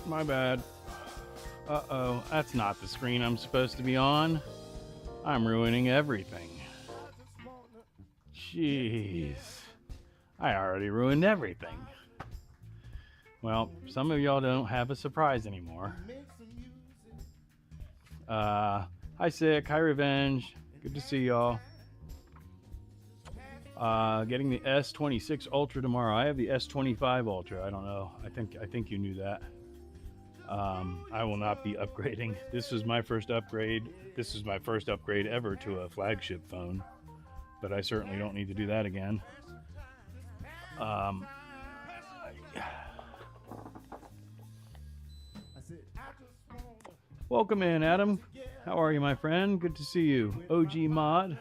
My bad. Uh-oh, that's not the screen I'm supposed to be on. I'm ruining everything. Jeez. I already ruined everything. Well, some of y'all don't have a surprise anymore. Hi Sick, hi Revenge. Good to see y'all. Getting the S26 Ultra tomorrow. I have the S25 Ultra. I don't know. I think you knew that. I will not be upgrading. This is my first upgrade. This is my first upgrade ever to a flagship phone, but I certainly don't need to do that again. Welcome in, Adam. How are you, my friend? Good to see you. OG Mod.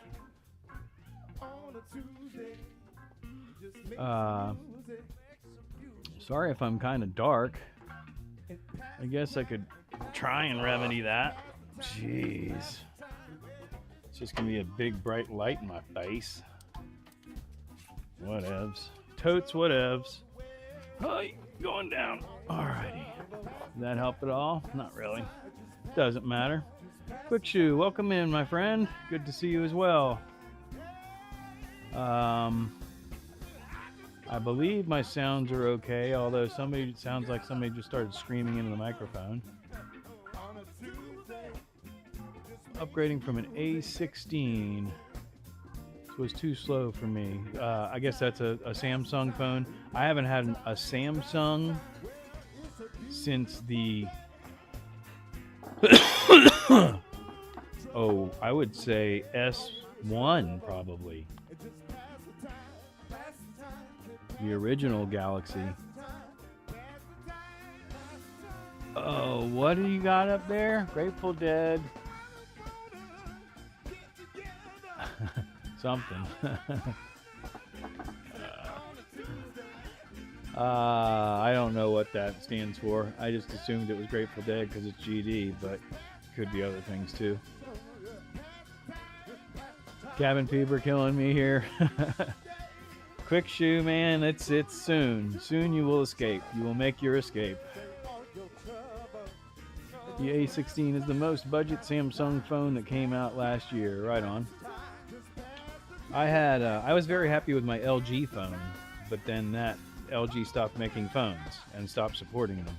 Sorry if I'm kind of dark. I guess I could try and remedy that. Jeez. It's just going to be a big bright light in my face. Whatevs. Totes whatevs. Hi, going down. Alrighty. Did that help at all? Not really. Doesn't matter. Quick Shoe, welcome in, my friend. Good to see you as well. I believe my sounds are okay, although it sounds like somebody just started screaming into the microphone. Upgrading from an A16. This was too slow for me. I guess that's a Samsung phone. I haven't had a Samsung since the I would say S1 probably. The original Galaxy. Oh, what do you got up there? Grateful Dead. Something. I don't know what that stands for. I just assumed it was Grateful Dead because it's GD, but it could be other things too. Cabin fever killing me here. Quick Shoe, man, it's soon. Soon you will escape. You will make your escape. The A16 is the most budget Samsung phone that came out last year. Right on. I was very happy with my LG phone, but then that LG stopped making phones and stopped supporting them.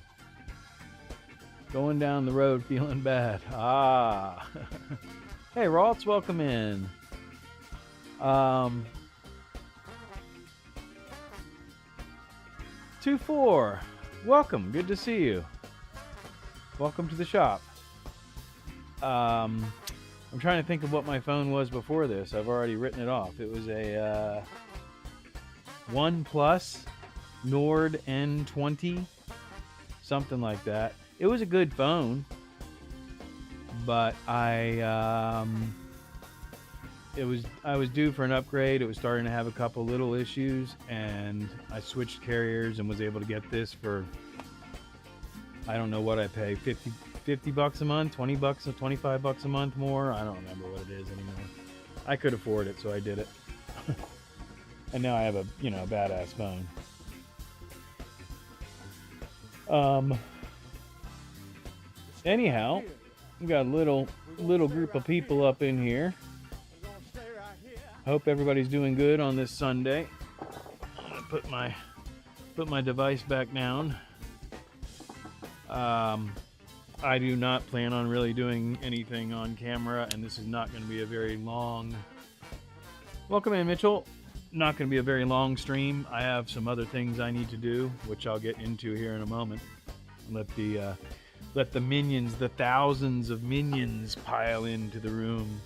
Going down the road feeling bad. Hey, Raltz, welcome in. 2-4, welcome. Good to see you. Welcome to the shop. I'm trying to think of what my phone was before this. I've already written it off. It was a OnePlus Nord N20, something like that. It was a good phone, but I was due for an upgrade. It was starting to have a couple little issues, and I switched carriers and was able to get this for, I don't know what I pay, 50 bucks a month, 20 bucks, 25 bucks a month more. I don't remember what it is anymore. I could afford it, so I did it. And now I have a badass phone. Anyhow, we got a little group of people up in here. Hope everybody's doing good on this Sunday. I'm gonna put my device back down. I do not plan on really doing anything on camera, and this is not going to be a very long. Welcome in, Mitchell. Not going to be a very long stream. I have some other things I need to do, which I'll get into here in a moment. Let the minions, the thousands of minions, pile into the room.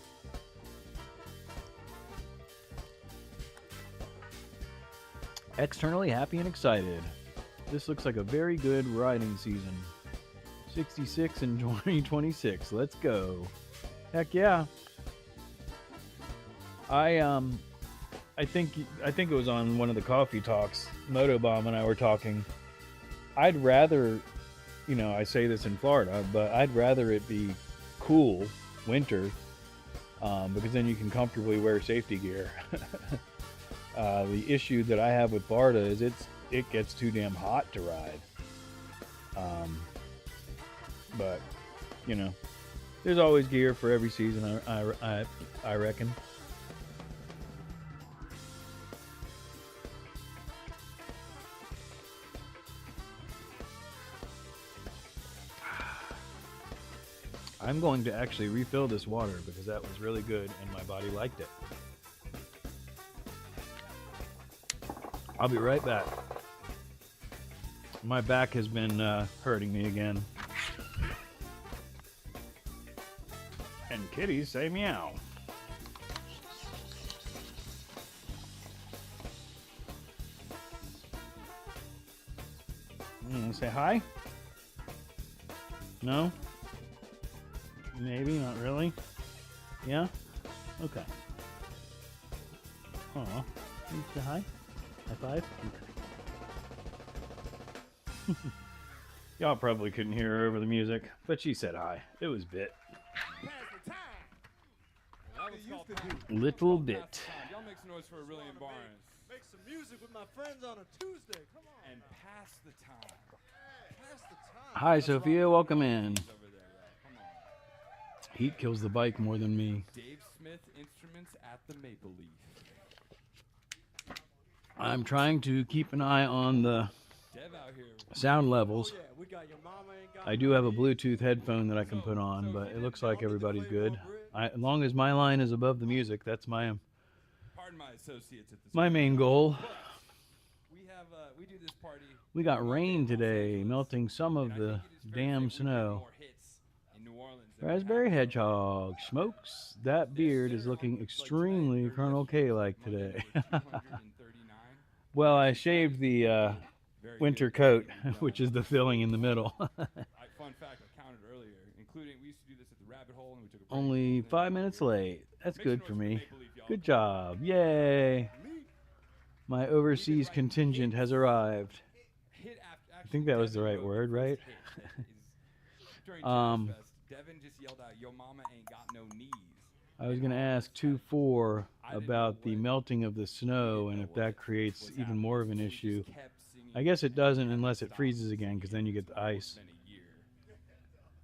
Externally happy and excited. This looks like a very good riding season. 66 and 2026. Let's go. Heck yeah. I think it was on one of the coffee talks. Motobomb and I were talking. I'd rather, I say this in Florida, but I'd rather it be cool winter, because then you can comfortably wear safety gear. The issue that I have with Florida is it gets too damn hot to ride. But, you know, there's always gear for every season, I reckon. I'm going to actually refill this water because that was really good and my body liked it. I'll be right back. My back has been hurting me again. And kitties say meow. Say hi? No? Maybe, not really. Yeah? Okay. Aw. You say hi? High five? Okay. Y'all probably couldn't hear her over the music, but she said hi. It was bit. Little bit. Y'all make some noise for Aurelian Barnes. Make some music with my friends on a Tuesday. Come on. And pass the time. Pass the time. Hi, Sophia. Welcome in. Over there, come on. Heat kills the bike more than me. Dave Smith Instruments at the Maple Leaf. I'm trying to keep an eye on the Dev out here. sound levels. Oh, yeah. We got your mama ain't got I do have a Bluetooth headphone that I can put on, but it looks like everybody's good. As long as my line is above the music, that's my Pardon my associates at this main goal. We do this party. We got rain today, melting some of the damn snow. Raspberry Hedgehog, Schmokes. That beard is looking extremely Colonel K-like today. Well, I shaved the winter coat, which is the filling in the middle. Fun fact, I counted earlier, including we used to do this at the Rabbit Hole, and we took a break. Only 5 minutes late. That's good for me. Good job. Yay. My overseas contingent has arrived. I think that was the right word, right? Devin just yelled out, "Yo mama ain't got no knees." I was going to ask 2-4 about the melting of the snow and if that creates even more of an issue. I guess it doesn't unless it freezes again, because then you get the ice.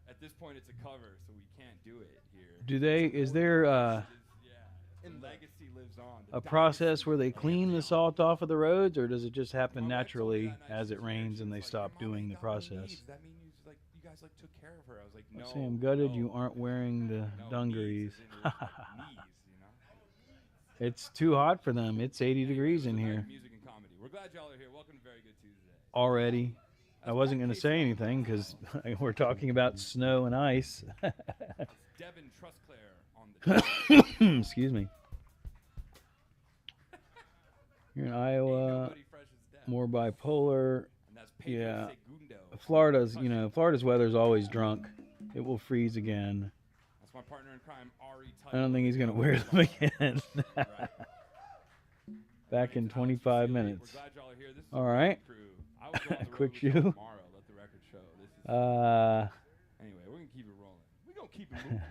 At this point, it's a cover, so we can't do it here. Is there Legacy lives on. a process where they clean the salt off of the roads, or does it just happen naturally as it rains and they stop doing the process? That means you guys took care of her. I was like, no. Say, I'm gutted you aren't wearing the dungarees. It's too hot for them. It's 80 degrees in here. Music and comedy. We're glad y'all are here. Welcome to Very Good Tuesday. Already. I wasn't going to say anything because we're talking about snow and ice. Devin Trustclair on the Excuse me. You're in Iowa, more bipolar. Yeah. Florida's weather's always drunk. It will freeze again. That's my partner in crime, Ari. I don't think he's going to wear them again. Back in 25 minutes. All right. Quick shoe. Anyway, we're going to keep it rolling. We're going to keep it moving.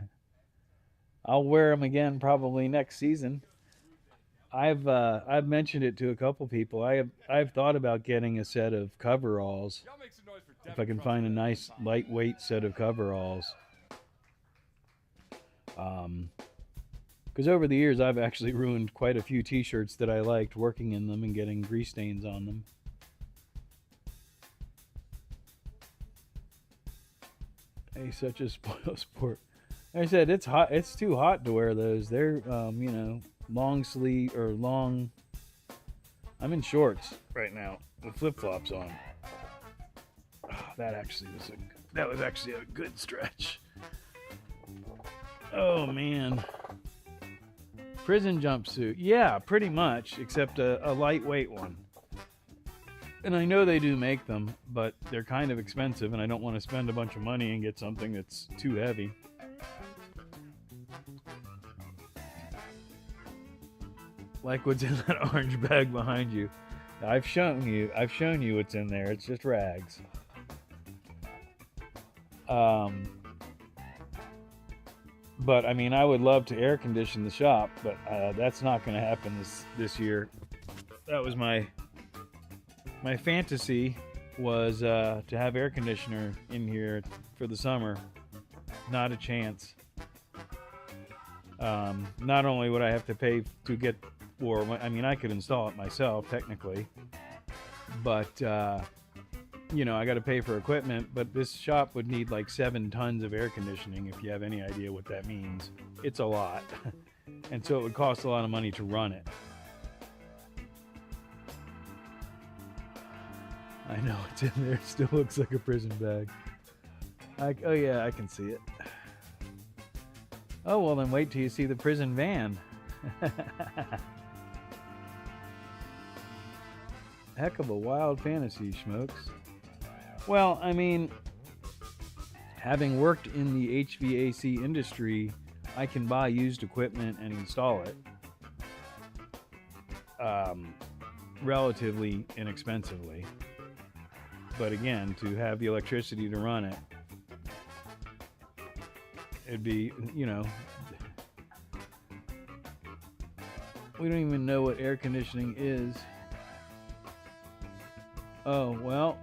I'll wear them again probably next season. I've mentioned it to a couple people. I've thought about getting a set of coveralls. If I can find a nice lightweight set of coveralls. Because over the years I've actually ruined quite a few t-shirts that I liked working in them and getting grease stains on them. Hey, such a spoil sport. Like I said, it's hot. It's too hot to wear those. They're long sleeve or long. I'm in shorts right now with flip-flops on. Oh, that was actually a good stretch. Oh man. Prison jumpsuit. Yeah, pretty much, except a lightweight one. And I know they do make them, but they're kind of expensive and I don't want to spend a bunch of money and get something that's too heavy. Like what's in that orange bag behind you. I've shown you what's in there. It's just rags. But I mean, I would love to air condition the shop, but that's not going to happen this year. That was my fantasy was to have air conditioner in here for the summer. Not a chance. Not only would I have to pay to get, or I mean, I could install it myself technically, but you know, I got to pay for equipment. But this shop would need like 7 tons of air conditioning. If you have any idea what that means, it's a lot, and so it would cost a lot of money to run it. I know it's in there. It still looks like a prison bag. Oh yeah, I can see it. Oh, well then wait till you see the prison van. Heck of a wild fantasy, Schmokes. Well, I mean, having worked in the HVAC industry, I can buy used equipment and install it relatively inexpensively. But again, to have the electricity to run it, it'd be, you know, we don't even know what air conditioning is. Oh, well,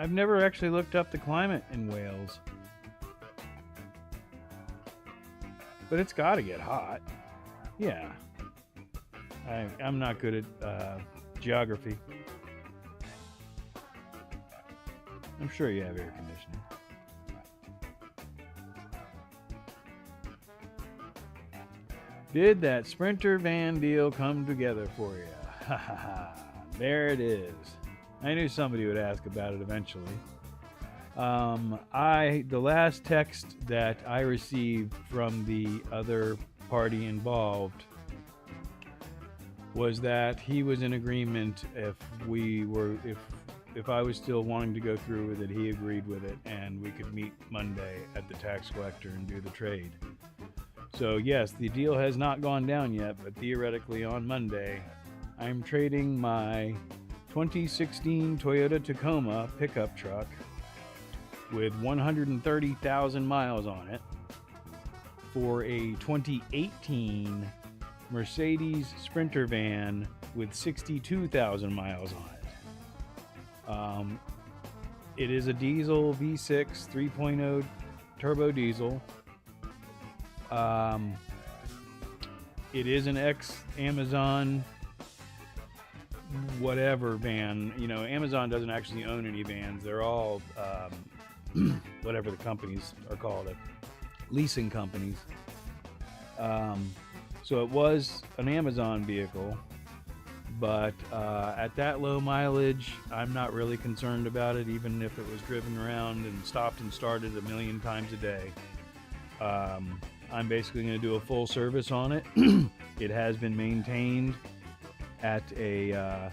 I've never actually looked up the climate in Wales, but it's got to get hot. Yeah, I'm not good at geography. I'm sure you have air conditioning. Did that Sprinter van deal come together for you? Ha ha ha. There it is. I knew somebody would ask about it eventually. The last text that I received from the other party involved was that he was in agreement if I was still wanting to go through with it, he agreed with it, and we could meet Monday at the tax collector and do the trade. So yes, the deal has not gone down yet, but theoretically on Monday, I'm trading my 2016 Toyota Tacoma pickup truck with 130,000 miles on it for a 2018 Mercedes Sprinter van with 62,000 miles on it. It is a diesel V6 3.0 turbo diesel. It is an ex-Amazon whatever van. You know, Amazon doesn't actually own any vans. They're all whatever the companies are called, leasing companies. So it was an Amazon vehicle, but at that low mileage, I'm not really concerned about it, even if it was driven around and stopped and started a million times a day. I'm basically going to do a full service on it. It has been maintained at a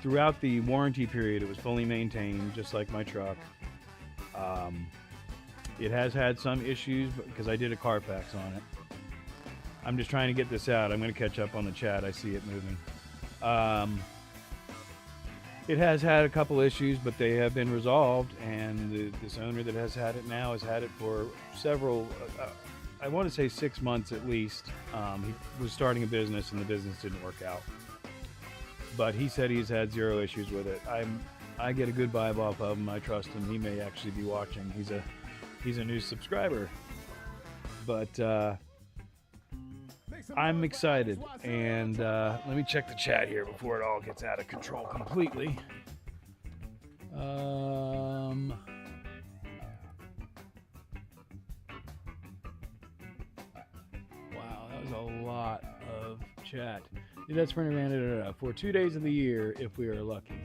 throughout the warranty period. It was fully maintained, just like my truck. It has had some issues because I did a Carfax on it. I'm just trying to get this out. I'm going to catch up on the chat. I see it moving. It has had a couple issues, but they have been resolved, and this owner that has had it now has had it for several, I want to say 6 months at least. He was starting a business, and the business didn't work out. But he said he's had zero issues with it. I get a good vibe off of him. I trust him. He may actually be watching. He's a new subscriber. But I'm excited, and let me check the chat here before it all gets out of control completely. Wow, that was a lot of chat. That's Sprinter van for 2 days of the year if we are lucky.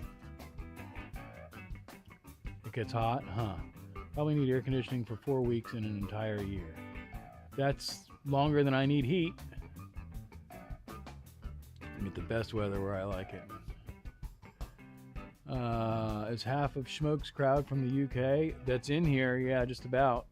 It gets hot, huh? Probably need air conditioning for 4 weeks in an entire year. That's longer than I need heat. I get the best weather where I like it. Is half of Schmoke's crowd from the UK that's in here? Yeah, just about.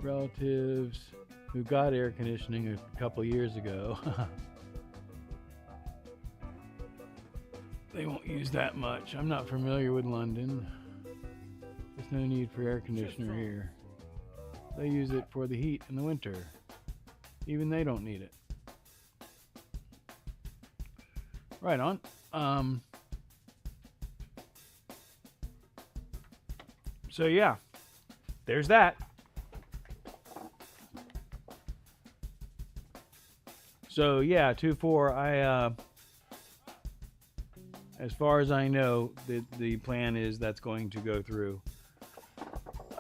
Relatives who got air conditioning a couple years ago. they won't use that much. I'm not familiar with London. There's no need for air conditioner here. They use it for the heat in the winter. Even they don't need it. Right on. So yeah, there's that. So yeah, 2-4. As far as I know, the plan is that's going to go through.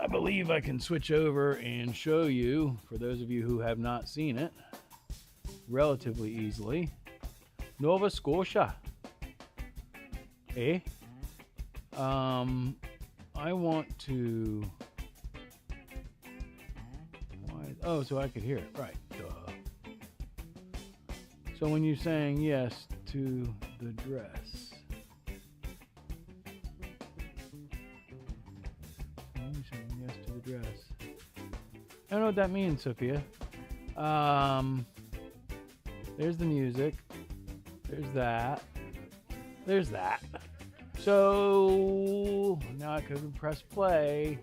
I believe I can switch over and show you, for those of you who have not seen it, relatively easily. Nova Scotia. I want to. Oh, so I could hear it, right? Duh. So when you're saying yes to the dress, I don't know what that means, Sophia. There's the music. There's that. There's that. So now I could press play.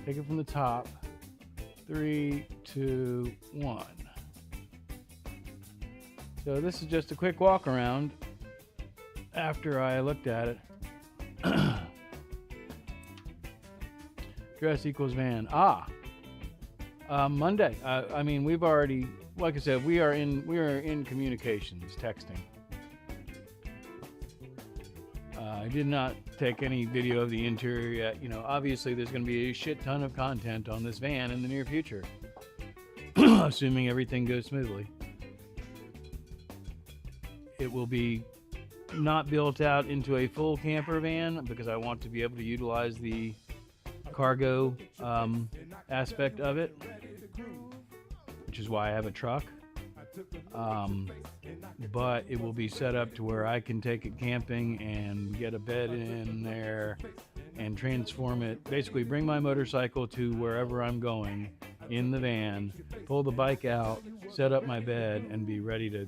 Take it from the top. 3, 2, 1. So this is just a quick walk around after I looked at it. Dress equals van. Monday. I mean, we've already, like I said, we are in communications, texting. I did not take any video of the interior yet. You know, obviously there's going to be a shit ton of content on this van in the near future, assuming everything goes smoothly. It will be not built out into a full camper van because I want to be able to utilize the cargo aspect of it, which is why I have a truck. But it will be set up to where I can take it camping and get a bed in there and transform it. Basically, bring my motorcycle to wherever I'm going in the van, pull the bike out, set up my bed, and be ready to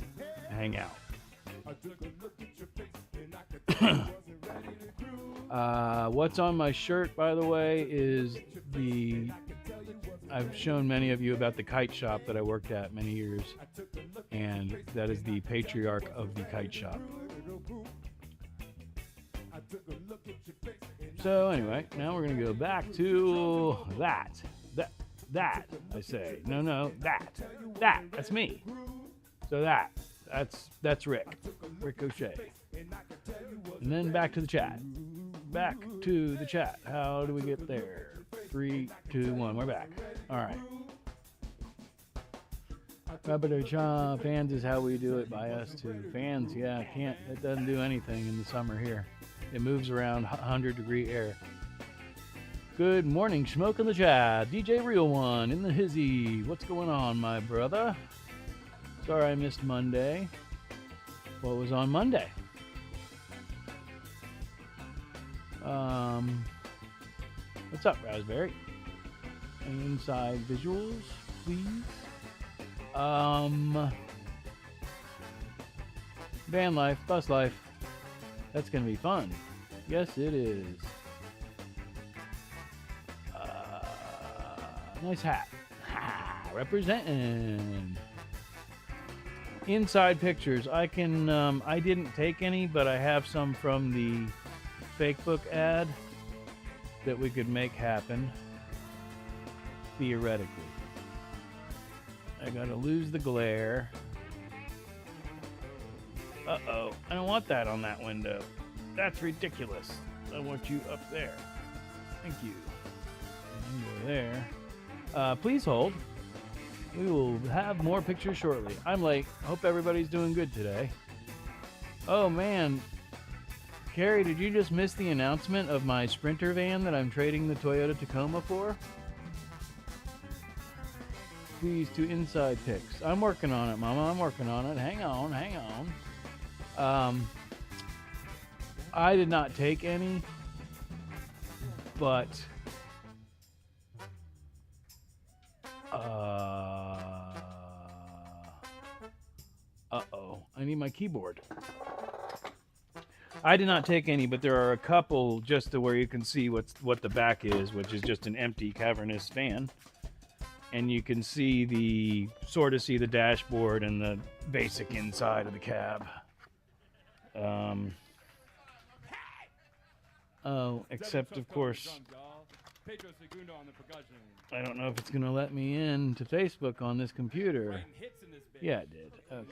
hang out. What's on my shirt, by the way, is I've shown many of you about the kite shop that I worked at many years, and that is the patriarch of the kite shop. So anyway, now we're going to go back to that, I say. No, that's me. So that's Rick, Ricochet. And then back to the chat. Back to the chat. How do we get there? 3, 2, 1. We're back. All right. Fans is how we do it by us too. Fans, yeah, it doesn't do anything in the summer here. It moves around 100-degree air. Good morning, Schmoke in the chat. DJ Real One in the hizzy. What's going on, my brother? Sorry I missed Monday. What was on Monday? What's up, Raspberry? Inside visuals, please. Van life, bus life. That's gonna be fun. Yes, it is. Nice hat. Representing. Inside pictures. I didn't take any, but I have some from the fake book ad that we could make happen. Theoretically. I gotta lose the glare. Uh-oh. I don't want that on that window. That's ridiculous. I want you up there. Thank you. And go there. Please hold. We will have more pictures shortly. I'm late. Hope everybody's doing good today. Oh, man. Carrie, did you just miss the announcement of my Sprinter van that I'm trading the Toyota Tacoma for? Please, to inside pics. I'm working on it, Mama. I'm working on it. Hang on. I did not take any, but uh-oh. I need my keyboard. I did not take any, but there are a couple just to where you can see what the back is, which is just an empty cavernous van. And you can see the dashboard and the basic inside of the cab. Except of course, I don't know if it's gonna let me in to Facebook on this computer. Yeah, it did. Okay.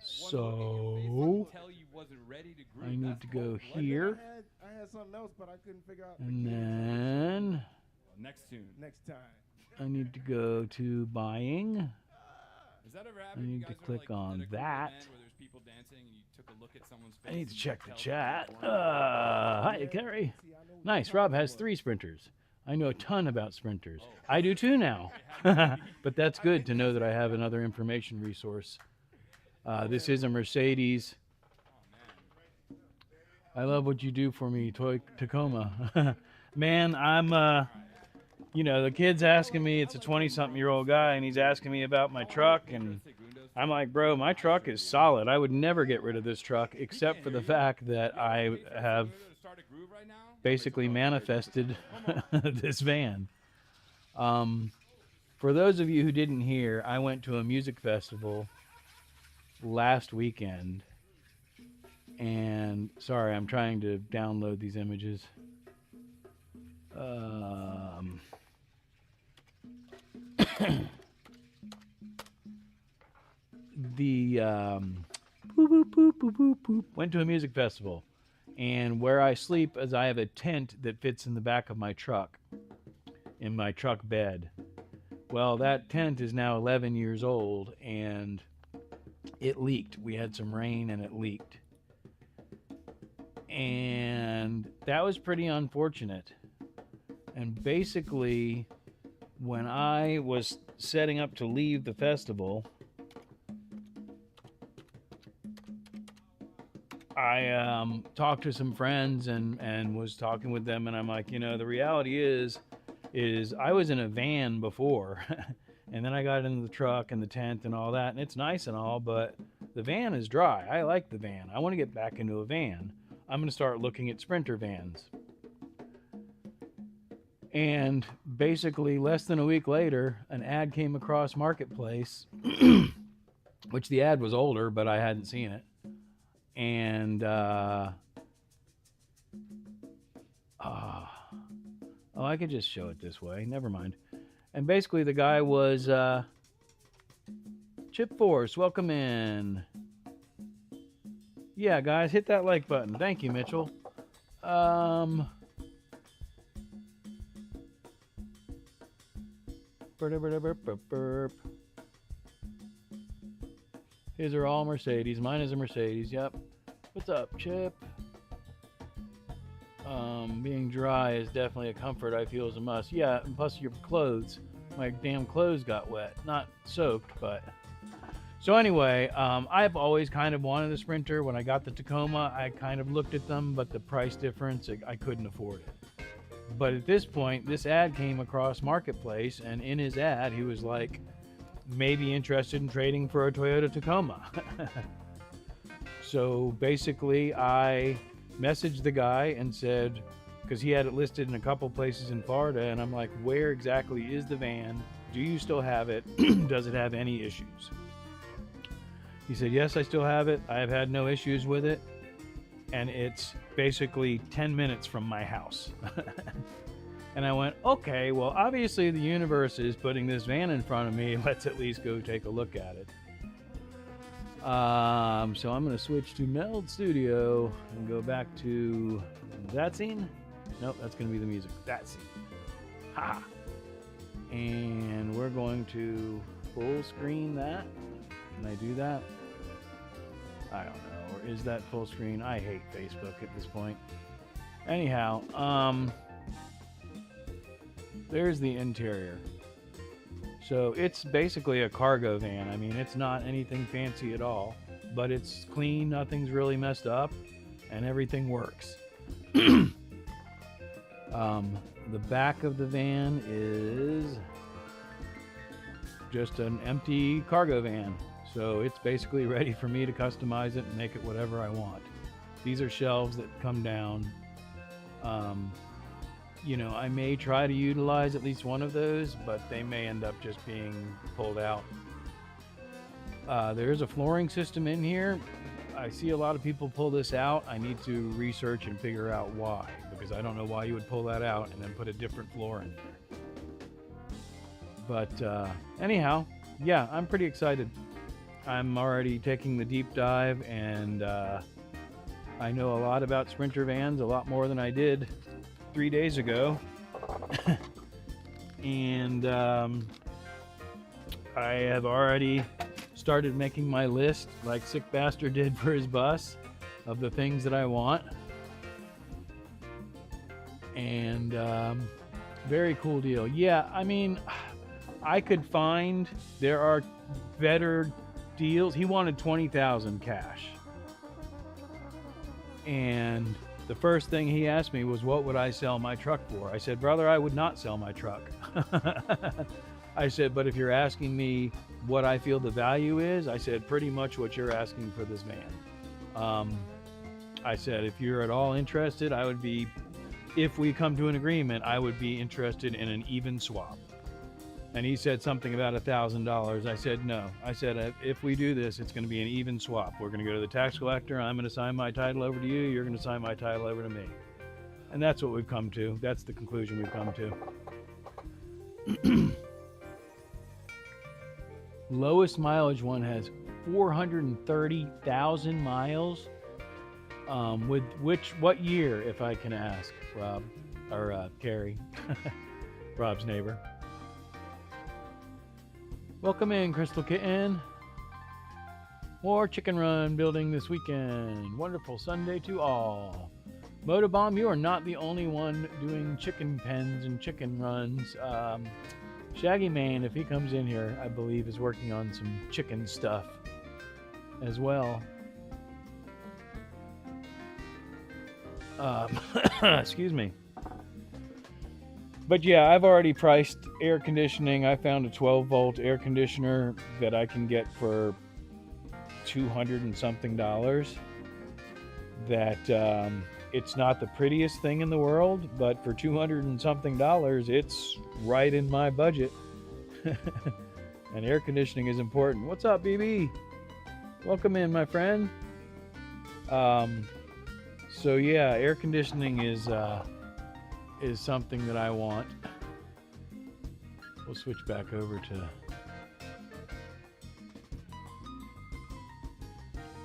So I need to go here. I had something else, but I couldn't figure out. And then Next tune. Next time. I need to go to buying. Has that ever I happened? need to click on that. Where there's people dancing and you took a look at someone's face I need to and check you the tell chat. them they weren't? Hi, Carrie. Nice. Rob has 3 sprinters. I know a ton about sprinters. I do too now. But that's good to know that I have another information resource. This is a Mercedes. I love what you do for me, Tacoma. Man, I'm, you know, the kid's asking me, it's a 20-something-year-old guy, and he's asking me about my truck, and I'm like, bro, my truck is solid. I would never get rid of this truck, except for the fact that I have basically manifested this van. For those of you who didn't hear, I went to a music festival last weekend, and sorry, I'm trying to download these images. Went to a music festival, and where I sleep is I have a tent that fits in the back of my truck, in my truck bed. Well, that tent is now 11 years old, and it leaked. We had some rain and it leaked. And that was pretty unfortunate. And basically, when I was setting up to leave the festival, I talked to some friends and was talking with them, and I'm like, you know, the reality is I was in a van before, and then I got into the truck and the tent and all that, and it's nice and all, but the van is dry. I like the van. I want to get back into a van. I'm going to start looking at Sprinter vans. And basically, less than a week later, an ad came across Marketplace, which the ad was older, but I hadn't seen it. And, oh, I could just show it this way. Never mind. And basically, the guy was, Chip Force, welcome in. Yeah, guys, hit that like button. Thank you, Mitchell. His are all Mercedes. Mine is a Mercedes. Yep. What's up, Chip? Being dry is definitely a comfort I feel is a must. Yeah, and plus your clothes. My damn clothes got wet. Not soaked, but... So anyway, I've always kind of wanted a Sprinter. When I got the Tacoma, I kind of looked at them, but the price difference, I couldn't afford it. But at this point, this ad came across Marketplace, and in his ad, he was like, maybe interested in trading for a Toyota Tacoma. So basically, I messaged the guy and said, because he had it listed in a couple places in Florida, and I'm like, where exactly is the van? Do you still have it? Does it have any issues? He said, yes, I still have it. I have had no issues with it. And it's basically 10 minutes from my house. And I went, okay, well, obviously the universe is putting this van in front of me. Let's at least go take a look at it. So I'm going to switch to Meld Studio and go back to that scene. Nope, that's going to be the music. That scene. Ha! And we're going to full screen that. Can I do that? I don't know. Or is that full screen? I hate Facebook at this point. Anyhow, there's the interior. So it's basically a cargo van. I mean, it's not anything fancy at all, but it's clean. Nothing's really messed up, and everything works. The back of the van is just an empty cargo van. So it's basically ready for me to customize it and make it whatever I want. These are shelves that come down. You know, I may try to utilize at least one of those, but they may end up just being pulled out. There is a flooring system in here. I see a lot of people pull this out. I need to research and figure out why, because I don't know why you would pull that out and then put a different floor in there. But anyhow, yeah, I'm pretty excited. I'm already taking the deep dive, and I know a lot about Sprinter vans, a lot more than I did 3 days ago. And I have already started making my list, like Sick Bastard did for his bus, of the things that I want. And very cool deal. Yeah, I mean, I could find, there are better deals. He wanted $20,000 cash. And the first thing he asked me was, what would I sell my truck for? I said, brother, I would not sell my truck. I said, but if you're asking me what I feel the value is, I said, pretty much what you're asking for this van. I said, if you're at all interested, I would be, if we come to an agreement, I would be interested in an even swap. And he said something about $1,000. I said, no. I said, if we do this, it's going to be an even swap. We're going to go to the tax collector. I'm going to sign my title over to you. You're going to sign my title over to me. And that's what we've come to. That's the conclusion we've come to. Lowest mileage one has 430,000 miles. With what year, if I can ask, Rob, or Carrie, Rob's neighbor. Welcome in, Crystal Kitten. More chicken run building this weekend. Wonderful Sunday to all. Motobomb, you are not the only one doing chicken pens and chicken runs. Shaggy Man, if he comes in here, I believe is working on some chicken stuff as well. Excuse me. But yeah, I've already priced air conditioning. I found a 12-volt air conditioner that I can get for $200 and something. That it's not the prettiest thing in the world, but for $200 and something, it's right in my budget. And air conditioning is important. What's up, BB? Welcome in, my friend. So yeah, air conditioning is something that I want. We'll switch back over to.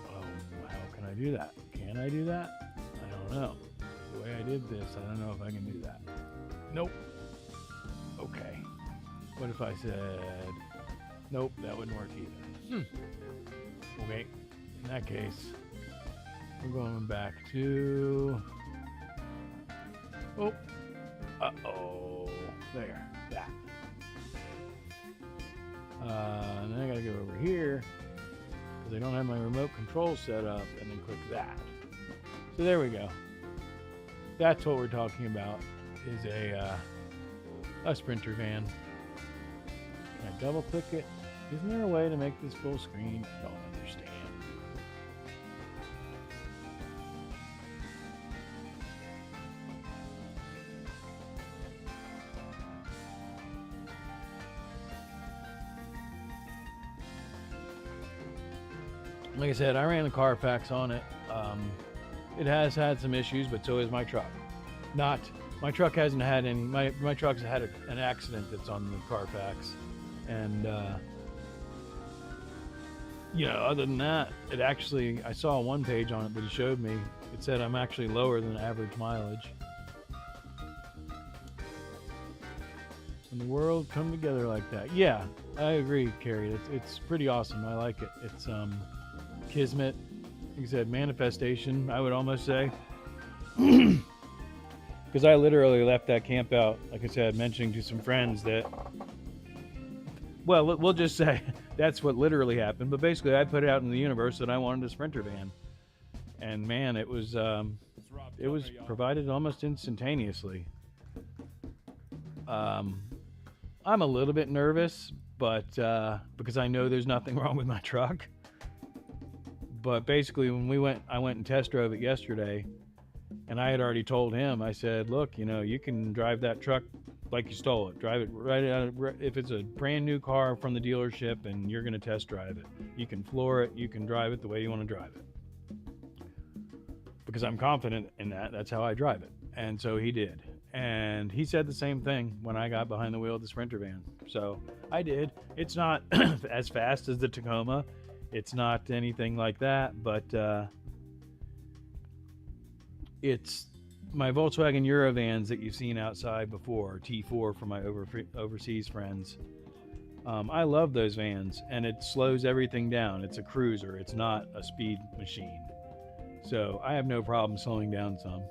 Oh, how can I do that? Can I do that? I don't know. The way I did this, I don't know if I can do that. Nope. Okay. What if I said, nope, that wouldn't work either. Okay. In that case, we're going back to. Oh. Uh-oh. There. That. And then I gotta go over here because I don't have my remote control set up, and then click that. So there we go. That's what we're talking about, is a Sprinter van. Can I double click it? Isn't there a way to make this full screen? I don't understand. Like I said, I ran the Carfax on it. It has had some issues, but so has my truck. My truck hasn't had any. My truck's had an accident that's on the Carfax, and other than that, it actually, I saw one page on it that he showed me. It said I'm actually lower than average mileage. When the world come together like that, yeah, I agree, Carrie. It's pretty awesome. I like it. It's Kismet, like I said, manifestation, I would almost say. Because I literally left that camp out, like I said, mentioning to some friends that, well, we'll just say that's what literally happened. But basically, I put it out in the universe that I wanted a Sprinter van. And man, it was provided almost instantaneously. I'm a little bit nervous, but because I know there's nothing wrong with my truck. But basically, when I went and test drove it yesterday, and I had already told him, I said, look, you can drive that truck like you stole it. Drive it right out if it's a brand new car from the dealership and you're going to test drive it. You can floor it. You can drive it the way you want to drive it. Because I'm confident in that. That's how I drive it. And so he did. And he said the same thing when I got behind the wheel of the Sprinter van. So I did. It's not as fast as the Tacoma. It's not anything like that, but it's my Volkswagen Eurovans that you've seen outside before, T4 for my overseas friends. I love those vans, and it slows everything down. It's a cruiser. It's not a speed machine. So I have no problem slowing down some.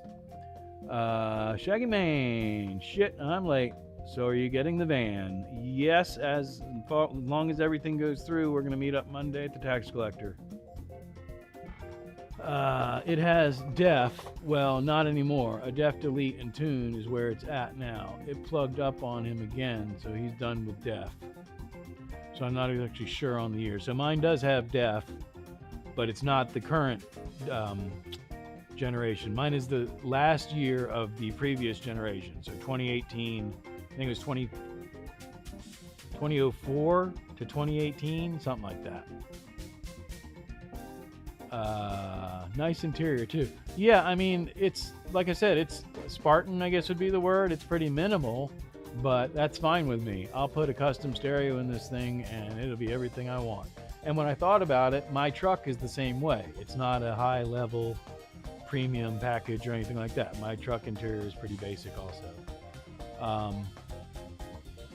Shaggy Mane, shit, I'm late. So are you getting the van? Yes, as long as everything goes through, we're going to meet up Monday at the tax collector. It has DEF, well, not anymore. A DEF delete and tune is where it's at now. It plugged up on him again, so he's done with DEF. So I'm not actually sure on the year. So mine does have DEF, but it's not the current generation. Mine is the last year of the previous generation. So 2018, I think it was 2004 to 2018, something like that. Nice interior too. Yeah, I mean, it's like I said, it's Spartan, I guess would be the word. It's pretty minimal, but that's fine with me. I'll put a custom stereo in this thing and it'll be everything I want. And when I thought about it, my truck is the same way. It's not a high level premium package or anything like that. My truck interior is pretty basic also.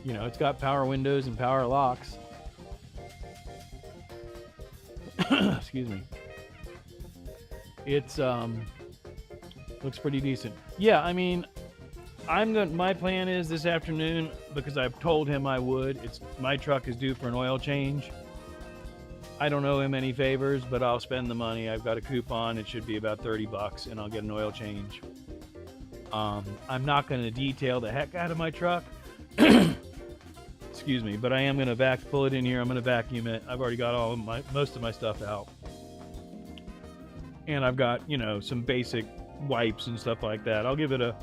It's got power windows and power locks. Excuse me. It's looks pretty decent. Yeah, I mean, my plan is this afternoon, because I've told him I would. My truck is due for an oil change. I don't owe him any favors, but I'll spend the money. I've got a coupon. It should be about $30, and I'll get an oil change. I'm not going to detail the heck out of my truck. Excuse me, but I am going to pull it in here. I'm going to vacuum it. I've already got most of my stuff out. And I've got, some basic wipes and stuff like that. I'll give it a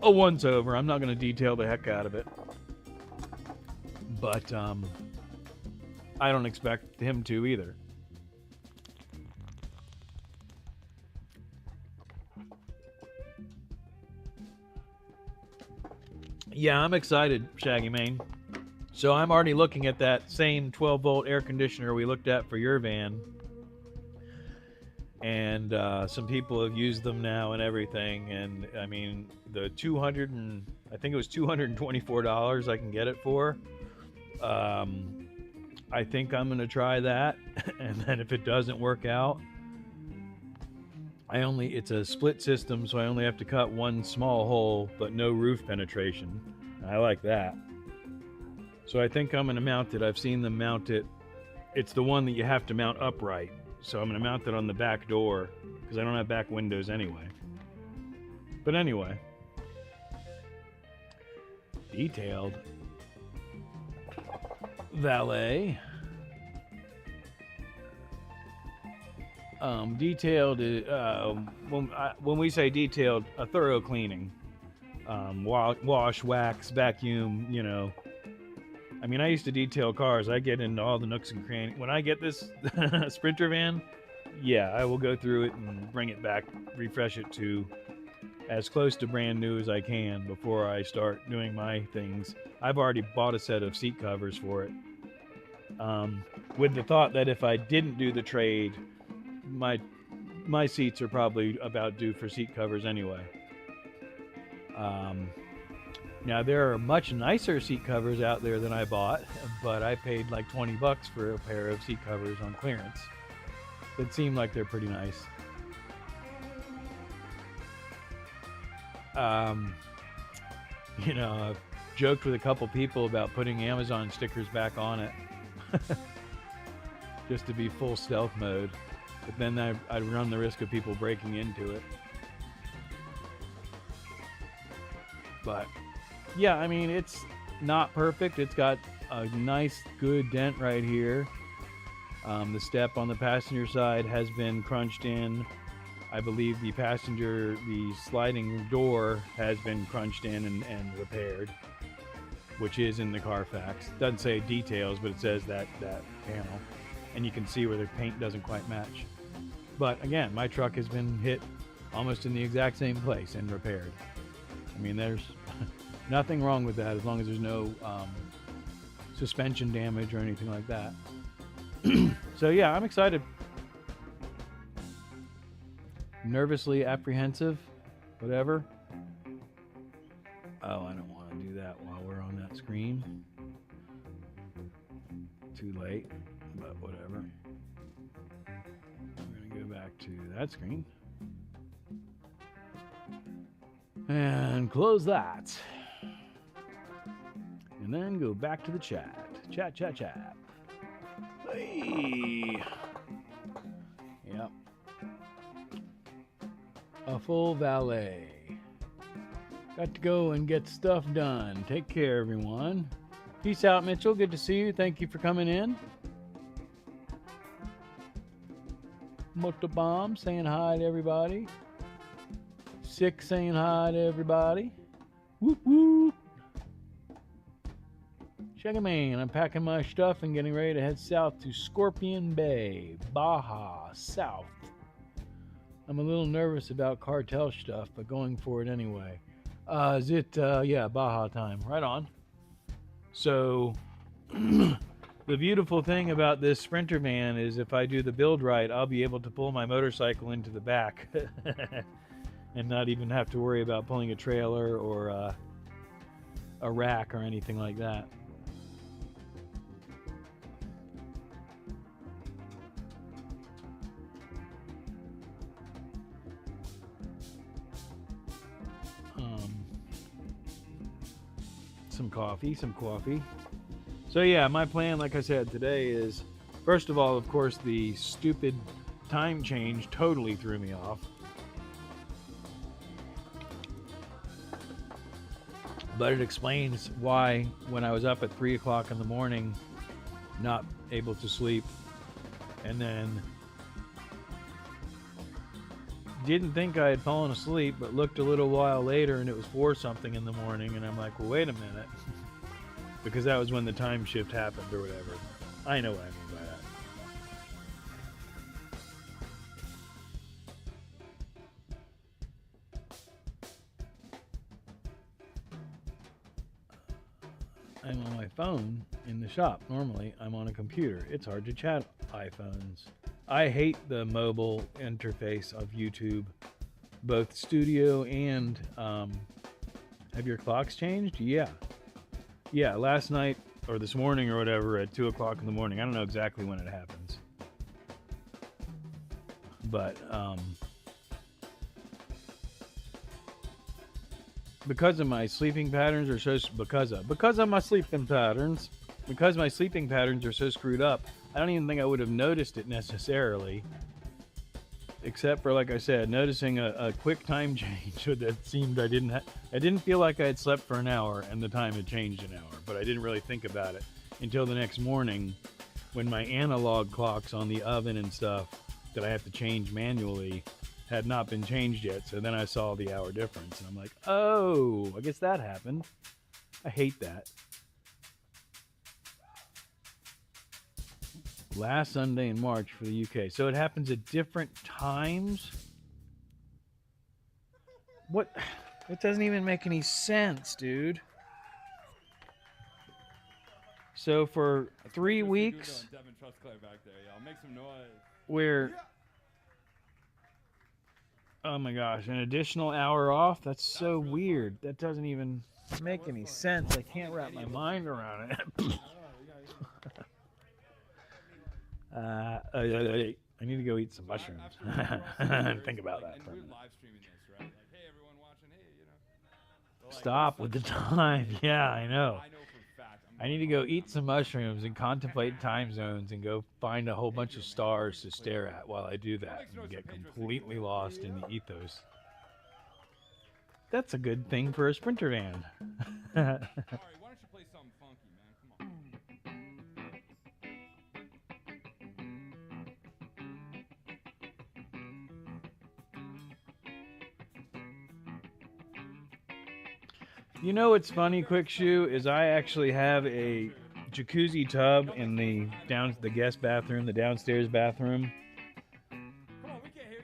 once over. I'm not going to detail the heck out of it. But I don't expect him to either. Yeah, I'm excited, Shaggy Mane. So I'm already looking at that same 12-volt air conditioner we looked at for your van. And some people have used them now and everything. And I mean, I think it was $224 I can get it for. I think I'm going to try that. And then if it doesn't work out, it's a split system, so I only have to cut one small hole, but no roof penetration. I like that. So I think I'm going to mount it. I've seen them mount it. It's the one that you have to mount upright. So I'm going to mount it on the back door because I don't have back windows anyway. But anyway. Detailed. Valet. Detailed, when we say detailed, a thorough cleaning. Wash, wax, vacuum, I mean, I used to detail cars. I get into all the nooks and crannies. When I get this Sprinter van, yeah, I will go through it and bring it back, refresh it to as close to brand new as I can before I start doing my things. I've already bought a set of seat covers for it. With the thought that if I didn't do the trade, my seats are probably about due for seat covers anyway. Now there are much nicer seat covers out there than I bought, but I paid like $20 for a pair of seat covers on clearance. It seemed like they're pretty nice. I've joked with a couple people about putting Amazon stickers back on it just to be full stealth mode, but then I'd run the risk of people breaking into it. But yeah, I mean, it's not perfect. It's got a nice, good dent right here. The step on the passenger side has been crunched in. I believe the sliding door has been crunched in and repaired, which is in the Carfax. Doesn't say details, but it says that panel. And you can see where the paint doesn't quite match. But again, my truck has been hit almost in the exact same place and repaired. I mean, there's nothing wrong with that as long as there's no suspension damage or anything like that. So yeah, I'm excited. Nervously apprehensive, whatever. Oh, I don't want to do that while we're on that screen. Too late, but whatever. We're going to go back to that screen. And close that. And then go back to the chat. Chat. Hey. Yep. A full valet. Got to go and get stuff done. Take care, everyone. Peace out, Mitchell. Good to see you. Thank you for coming in. Motobomb saying hi to everybody. Sick saying hi to everybody. Whoop whoop. Check man, I'm packing my stuff and getting ready to head south to Scorpion Bay, Baja, south. I'm a little nervous about cartel stuff, but going for it anyway. Yeah, Baja time. Right on. So, the beautiful thing about this Sprinter van is if I do the build right, I'll be able to pull my motorcycle into the back and not even have to worry about pulling a trailer or a rack or anything like that. Some coffee. So yeah, my plan, like I said, today is, first of all, of course, the stupid time change totally threw me off. But it explains why when I was up at 3 o'clock in the morning, not able to sleep, and then didn't think I had fallen asleep, but looked a little while later and it was 4 something in the morning, and I'm like, well, wait a minute. Because that was when the time shift happened or whatever. I know what I mean by that. I'm on my phone in the shop. Normally, I'm on a computer. It's hard to chat iPhones. I hate the mobile interface of YouTube, both studio and have your clocks changed? Yeah, last night or this morning or whatever at 2 o'clock in the morning. I don't know exactly when it happens, but because my sleeping patterns are so screwed up, I don't even think I would have noticed it necessarily, except for, like I said, noticing a quick time change that seemed I didn't feel like I had slept for an hour and the time had changed an hour, but I didn't really think about it until the next morning when my analog clocks on the oven and stuff that I have to change manually had not been changed yet. So then I saw the hour difference and I'm like, oh, I guess that happened. I hate that. Last Sunday in March for the UK. So it happens at different times? What? It doesn't even make any sense, dude. So for 3 weeks, we're... Oh my gosh, an additional hour off? That's so weird. That doesn't even make any sense. I can't wrap my mind around it. I need to go eat some mushrooms and think about that for a minute. Stop with the time. Yeah, I know. I need to go eat some mushrooms and contemplate time zones and go find a whole bunch of stars to stare at while I do that and get completely lost in the ethos. That's a good thing for a Sprinter van. You know what's funny, Quick Shoe, is I actually have a jacuzzi tub in the guest bathroom, the downstairs bathroom.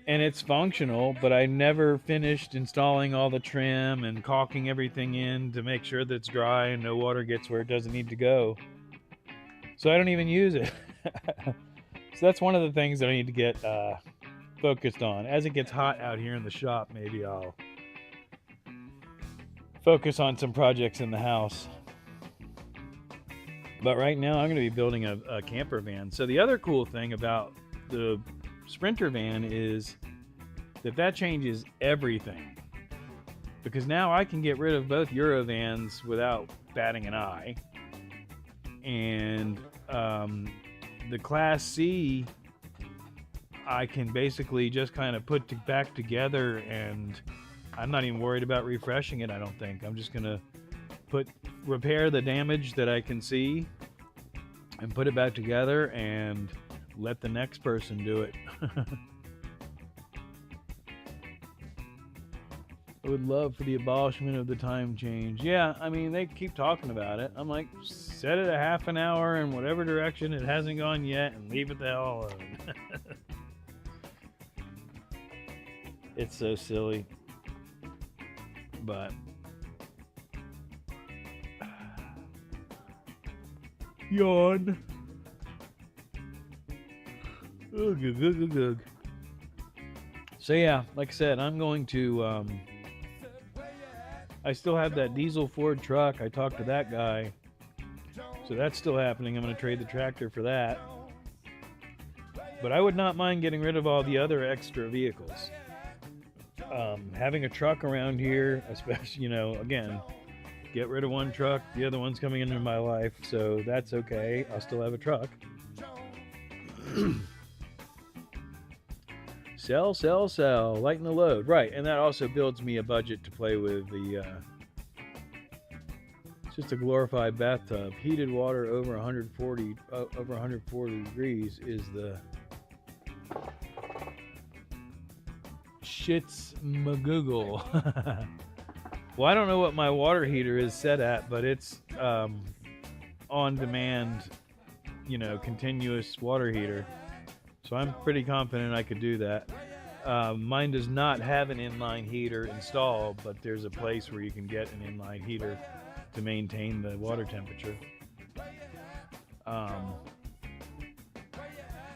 And it's functional, but I never finished installing all the trim and caulking everything in to make sure that it's dry and no water gets where it doesn't need to go. So I don't even use it. So that's one of the things that I need to get focused on. As it gets hot out here in the shop, maybe I'll focus on some projects in the house. But right now I'm going to be building a camper van. So the other cool thing about the Sprinter van is that changes everything. Because now I can get rid of both Eurovans without batting an eye. And the Class C, I can basically just kind of put back together, and I'm not even worried about refreshing it, I don't think. I'm just going to repair the damage that I can see and put it back together and let the next person do it. I would love for the abolishment of the time change. Yeah, I mean, they keep talking about it. I'm like, set it a half an hour in whatever direction it hasn't gone yet and leave it the hell alone. It's so silly. But yawn. Ugh, ugh, ugh, ugh. So yeah, like I said, I'm going to I still have that diesel Ford truck. I talked to that guy. So that's still happening. I'm going to trade the tractor for that. But I would not mind getting rid of all the other extra vehicles. Having a truck around here, especially, again, get rid of one truck, the other one's coming into my life, so that's okay. I'll still have a truck. Sell, lighten the load. Right, and that also builds me a budget to play with it's just a glorified bathtub. Heated water over 140 degrees is the shits magoogle. Well, I don't know what my water heater is set at, but it's on demand, continuous water heater. So I'm pretty confident I could do that. Mine does not have an inline heater installed, but there's a place where you can get an inline heater to maintain the water temperature.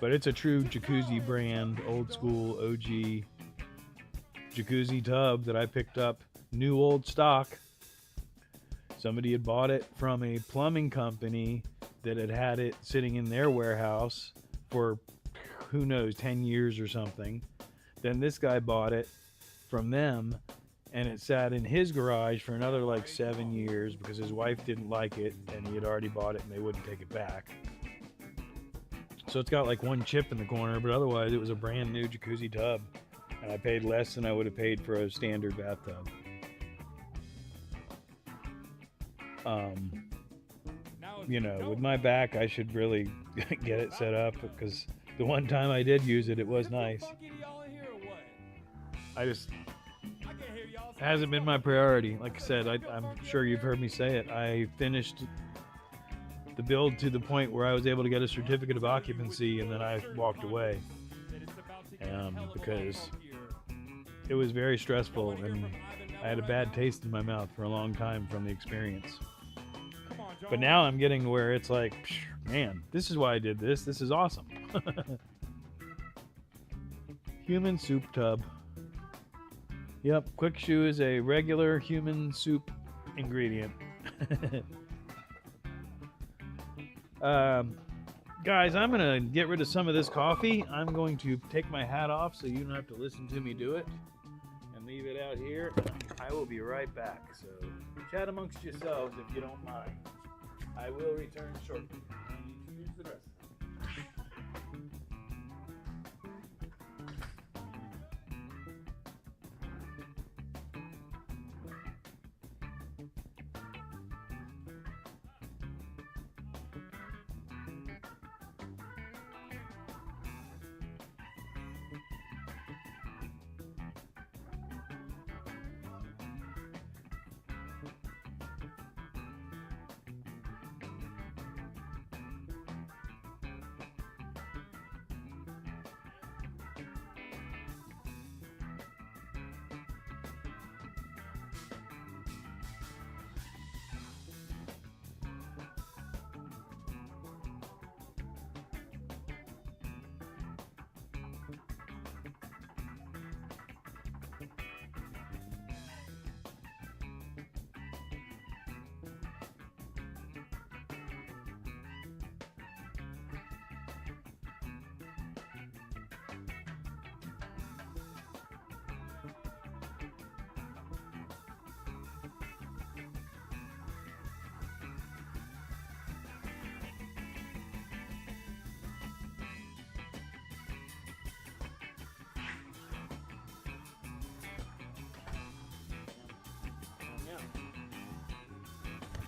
But it's a true jacuzzi brand, old school OG jacuzzi tub that I picked up, new old stock. Somebody had bought it from a plumbing company that had it sitting in their warehouse for who knows, 10 years or something. Then this guy bought it from them, and it sat in his garage for another 7 years because his wife didn't like it and he had already bought it and they wouldn't take it back. So it's got one chip in the corner, but otherwise it was a brand new jacuzzi tub, and I paid less than I would have paid for a standard bathtub. With my back, I should really get it set up, because the one time I did use it, it was nice. It hasn't been my priority. Like I said, I'm sure you've heard me say it. I finished the build to the point where I was able to get a certificate of occupancy, and then I walked away because it was very stressful, and I had a bad taste in my mouth for a long time from the experience. But now I'm getting to where it's man, this is why I did this. This is awesome. Human soup tub. Yep, Quick Shoe is a regular human soup ingredient. Guys, I'm going to get rid of some of this coffee. I'm going to take my hat off so you don't have to listen to me do it, and leave it out here. I will be right back. So chat amongst yourselves if you don't mind. I will return shortly. And use the rest.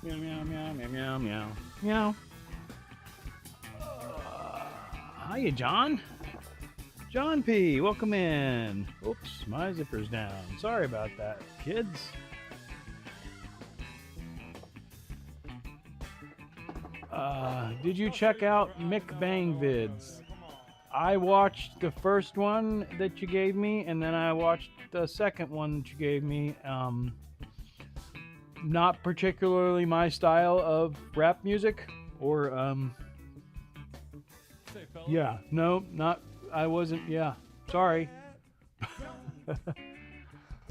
Meow, meow, meow, meow, meow, meow. Meow. Hiya, John. John P., welcome in. Oops, my zipper's down. Sorry about that, kids. Did you check out Mick Bang vids? I watched the first one that you gave me, and then I watched the second one that you gave me. Not particularly my style of rap music, or yeah, no, not. I wasn't. Yeah, sorry.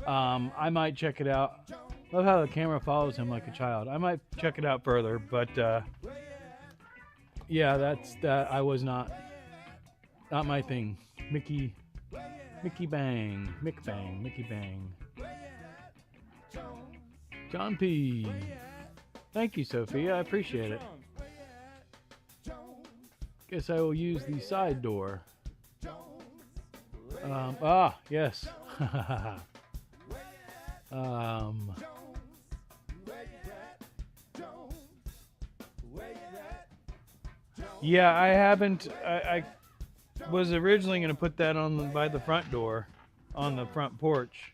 I might check it out. Love how the camera follows him like a child. I might check it out further, but yeah, that's that. I was not my thing. Mickey Bang, Mick Bang, Mickey Bang. John P. Thank you, Sophia. I appreciate it. Guess I will use the side door. Yes. Yeah, I haven't. I was originally going to put that on by the front door, on the front porch.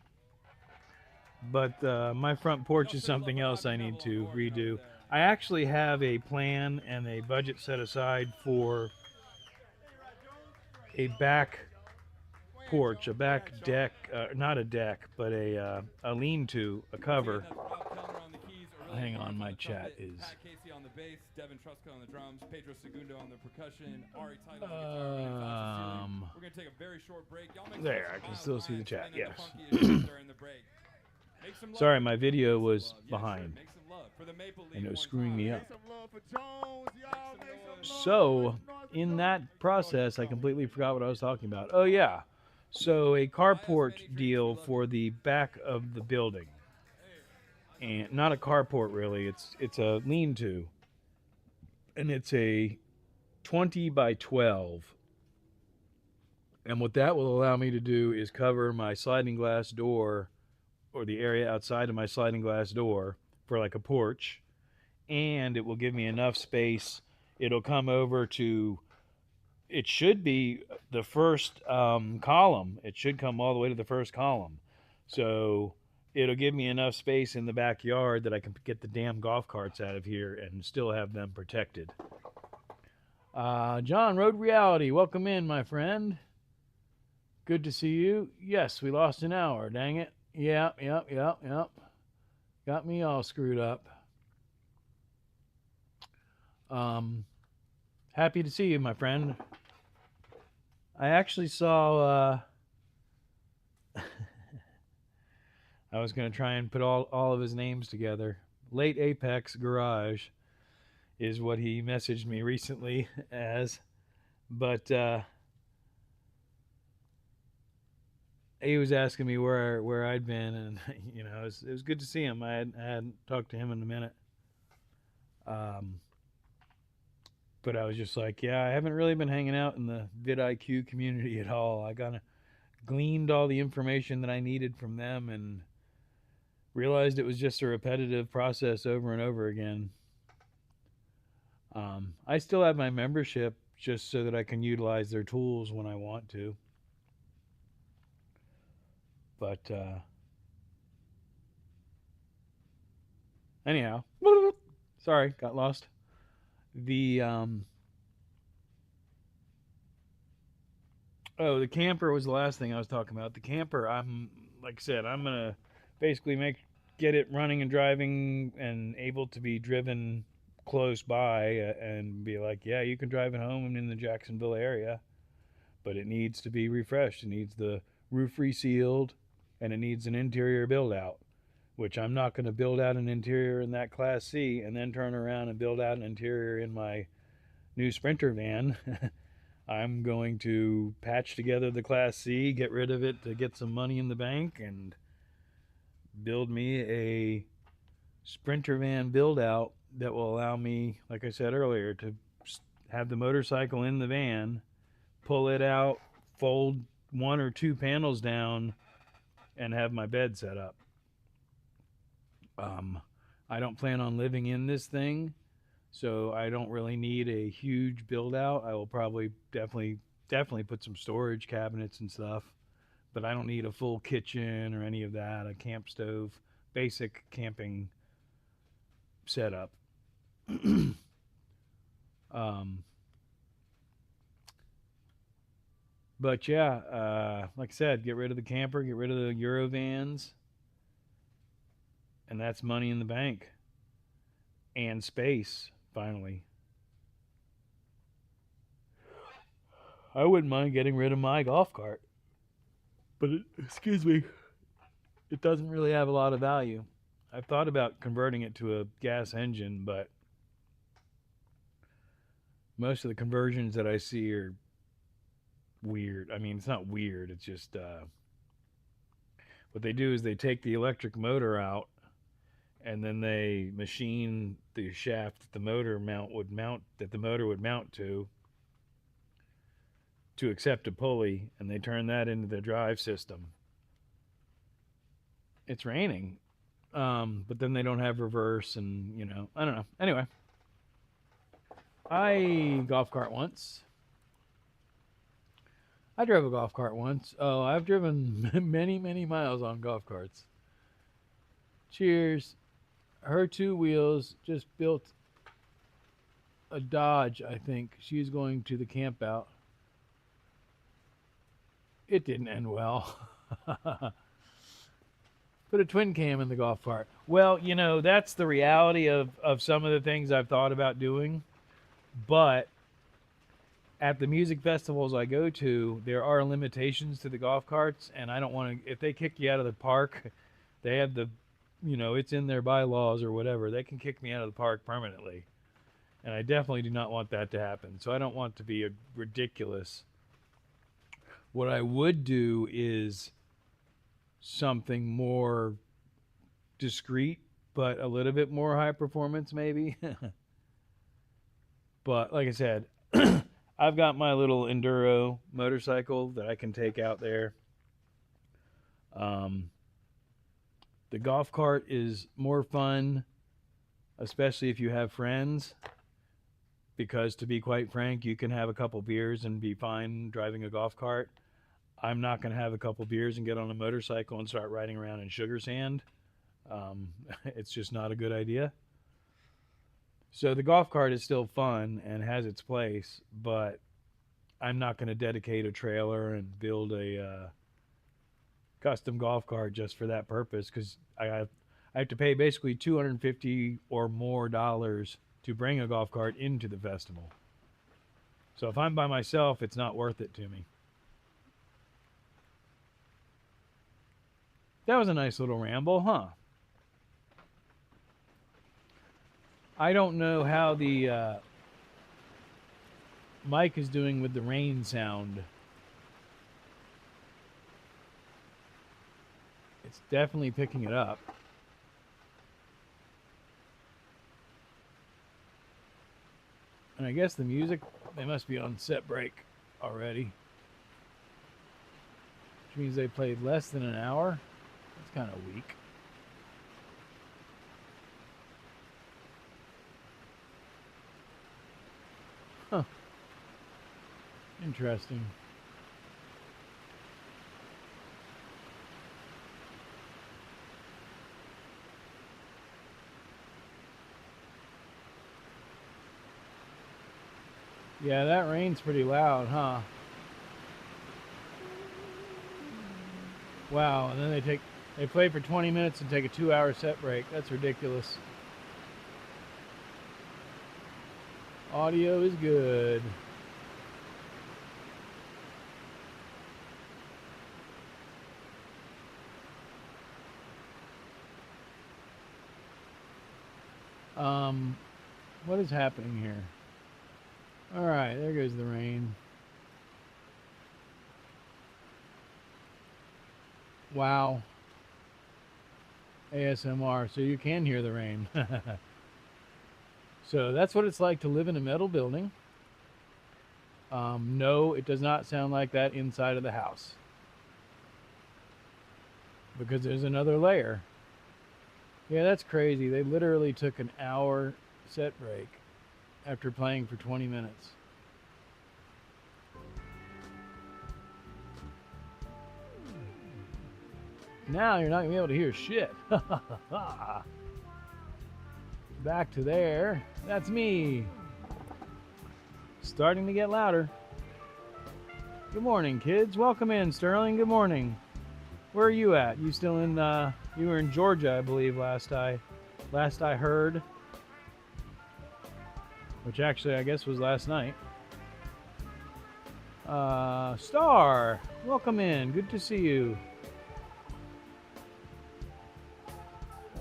But my front porch is something else I need to redo. I actually have a plan and a budget set aside for a back porch, a back deck, not a deck, but a lean-to, a cover. Hang on, my chat is. Pat Casey on the bass, Devin Truscott on the drums, Pedro Segundo on the percussion, Ari Title on the guitar. We're gonna take a very short break. Y'all make there, I can still see the chat. Yes. During the break. Sorry, my video was behind. And it was screwing me up. So, in that process, I completely forgot what I was talking about. Oh, yeah. So, a carport deal for the back of the building. And not a carport, really. It's a lean-to. And it's a 20 by 12. And what that will allow me to do is cover my sliding glass door, or the area outside of my sliding glass door, for like a porch, and it will give me enough space. It'll come over to, it should be the first column. It should come all the way to the first column. So it'll give me enough space in the backyard that I can get the damn golf carts out of here and still have them protected. John, Road Reality, welcome in, my friend. Good to see you. Yes, we lost an hour, dang it. Yep. Got me all screwed up. Happy to see you, my friend. I actually saw, I was going to try and put all of his names together. Late Apex Garage is what he messaged me recently as. But, he was asking me where I'd been, and you know, it was good to see him. I hadn't talked to him in a minute. But I was just like, yeah, I haven't really been hanging out in the vidIQ community at all. I kind of gleaned all the information that I needed from them and realized it was just a repetitive process over and over again. I still have my membership just so that I can utilize their tools when I want to. But anyhow, sorry, got lost. The the camper was the last thing I was talking about. The camper, like I said, I'm gonna basically get it running and driving and able to be driven close by, and be like, yeah, you can drive it home in the Jacksonville area, but it needs to be refreshed. It needs the roof resealed, and it needs an interior build out, which I'm not going to build out an interior in that Class C and then turn around and build out an interior in my new Sprinter van. I'm going to patch together the Class C, get rid of it to get some money in the bank, and build me a Sprinter van build out that will allow me, like I said earlier, to have the motorcycle in the van, pull it out, fold one or two panels down, and have my bed set up. I don't plan on living in this thing, so I don't really need a huge build out. I will probably definitely put some storage cabinets and stuff, but I don't need a full kitchen or any of that. A camp stove, basic camping setup. um, but yeah, like I said, get rid of the camper, get rid of the Eurovans, and that's money in the bank and space. Finally, I wouldn't mind getting rid of my golf cart, but excuse me, it doesn't really have a lot of value. I've thought about converting it to a gas engine, but most of the conversions that I see are weird. I mean, it's not weird. It's just what they do is they take the electric motor out, and then they machine the shaft that the motor would mount to accept a pulley, and they turn that into the drive system. It's raining, but then they don't have reverse, and I don't know. Anyway, I golf cart once. I drove a golf cart once. Oh, I've driven many, many miles on golf carts. Cheers. Her two wheels just built a Dodge, I think. She's going to the camp out. It didn't end well. Put a twin cam in the golf cart. Well, that's the reality of some of the things I've thought about doing. But at the music festivals I go to, there are limitations to the golf carts, and I don't want to. If they kick you out of the park, they have it's in their bylaws or whatever. They can kick me out of the park permanently, and I definitely do not want that to happen. So I don't want to be ridiculous. What I would do is something more discreet, but a little bit more high performance, maybe. But like I said, I've got my little enduro motorcycle that I can take out there. The golf cart is more fun, especially if you have friends, because to be quite frank, you can have a couple beers and be fine driving a golf cart. I'm not going to have a couple beers and get on a motorcycle and start riding around in sugar sand. It's just not a good idea. So the golf cart is still fun and has its place, but I'm not going to dedicate a trailer and build a custom golf cart just for that purpose, because I have to pay basically $250 or more to bring a golf cart into the festival. So if I'm by myself, it's not worth it to me. That was a nice little ramble, huh? I don't know how the mic is doing with the rain sound. It's definitely picking it up. And I guess the music, they must be on set break already. Which means they played less than an hour. That's kind of weak. Huh. Interesting. Yeah, that rain's pretty loud, huh? Wow, and then they play for 20 minutes and take a 2-hour set break. That's ridiculous. Audio is good. What is happening here? All right, there goes the rain. Wow. ASMR, so you can hear the rain. So that's what it's like to live in a metal building. No, it does not sound like that inside of the house, because there's another layer. Yeah, that's crazy. They literally took an hour set break after playing for 20 minutes. Now you're not going to be able to hear shit. Back to there. That's me. Starting to get louder. Good morning, kids. Welcome in, Sterling. Good morning. Where are you at? You still in, you were in Georgia, I believe, last I heard. Which actually, I guess, was last night. Star, welcome in. Good to see you.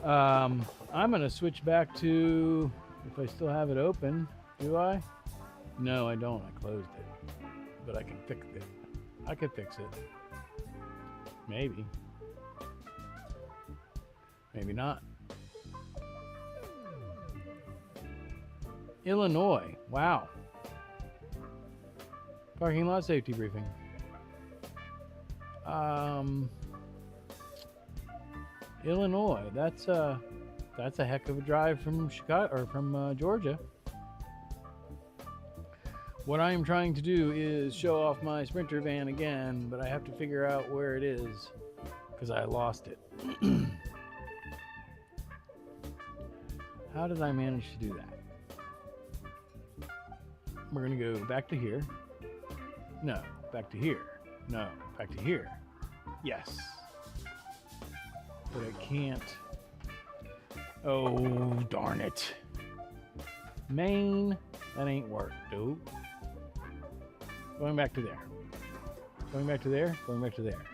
I'm going to switch back to, if I still have it open, do I? No, I don't. I closed it. But I can fix it. I could fix it. Maybe. Maybe not. Illinois. Wow. Parking lot safety briefing. Illinois. That's a heck of a drive from Chicago or from Georgia. What I am trying to do is show off my Sprinter van again, but I have to figure out where it is because I lost it. How did I manage to do that? We're going to go back to here. No, back to here. No, back to here. Yes. But I can't. Oh, darn it. Main. That ain't work, dude. Going back to there. Going back to there. Going back to there.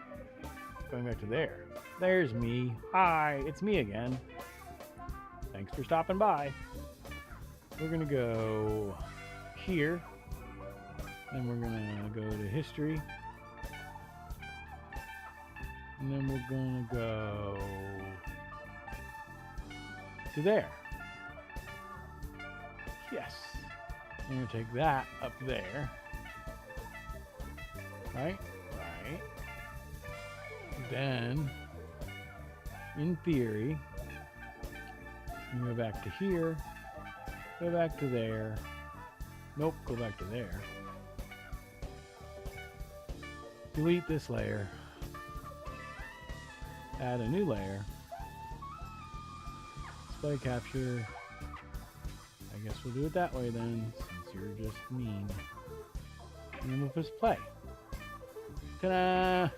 Going back to there. There's me. Hi, it's me again. Thanks for stopping by. We're going to go here. Then we're going to go to history. And then we're going to go to there. Yes. I'm going to take that up there. Right? Right. Then, in theory, you go back to here, go back to there. Nope, go back to there. Delete this layer. Add a new layer. Display capture. I guess we'll do it that way then, since you're just mean. And then we'll just play. Ta-da!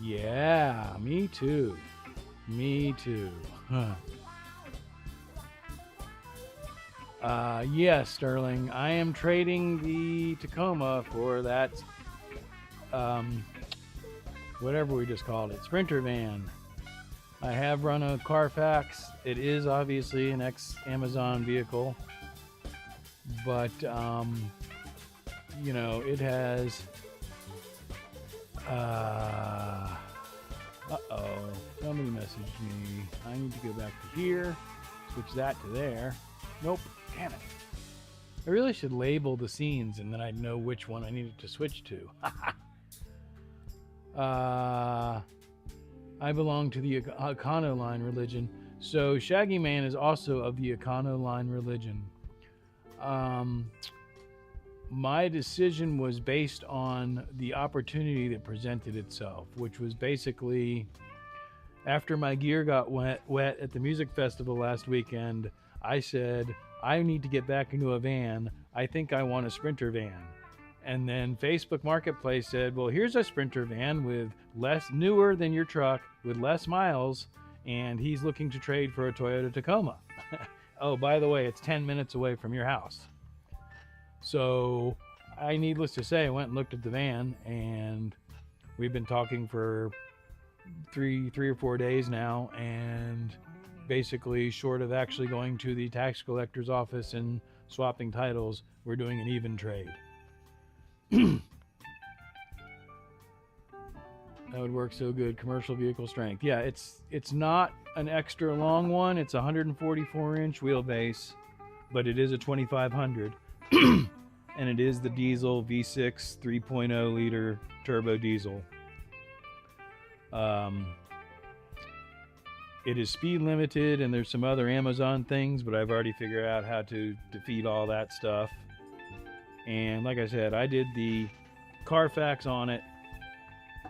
Yeah, me too. Me too. Yes, Sterling. I am trading the Tacoma for that, whatever we just called it, Sprinter van. I have run a Carfax. It is obviously an ex-Amazon vehicle, but, you know, it has, somebody messaged me. I need to go back to here, switch that to there. Nope, damn it. I really should label the scenes and then I'd know which one I needed to switch to. I belong to the Econoline religion. So Shaggy Man is also of the Econoline religion. My decision was based on the opportunity that presented itself, which was basically after my gear got wet at the music festival last weekend, I said, I need to get back into a van. I think I want a Sprinter van. And then Facebook Marketplace said, well, here's a Sprinter van with newer than your truck, with less miles, and he's looking to trade for a Toyota Tacoma. Oh, by the way, it's 10 minutes away from your house. So, needless to say, I went and looked at the van, and we've been talking for three or 4 days now, and basically, short of actually going to the tax collector's office and swapping titles, we're doing an even trade. That would work so good. Commercial vehicle strength. Yeah, it's not an extra long one. It's a 144-inch wheelbase, but it is a 2500. And it is the diesel V6 3.0 liter turbo diesel. It is speed limited, and there's some other Amazon things, but I've already figured out how to defeat all that stuff. And like I said, I did the Carfax on it,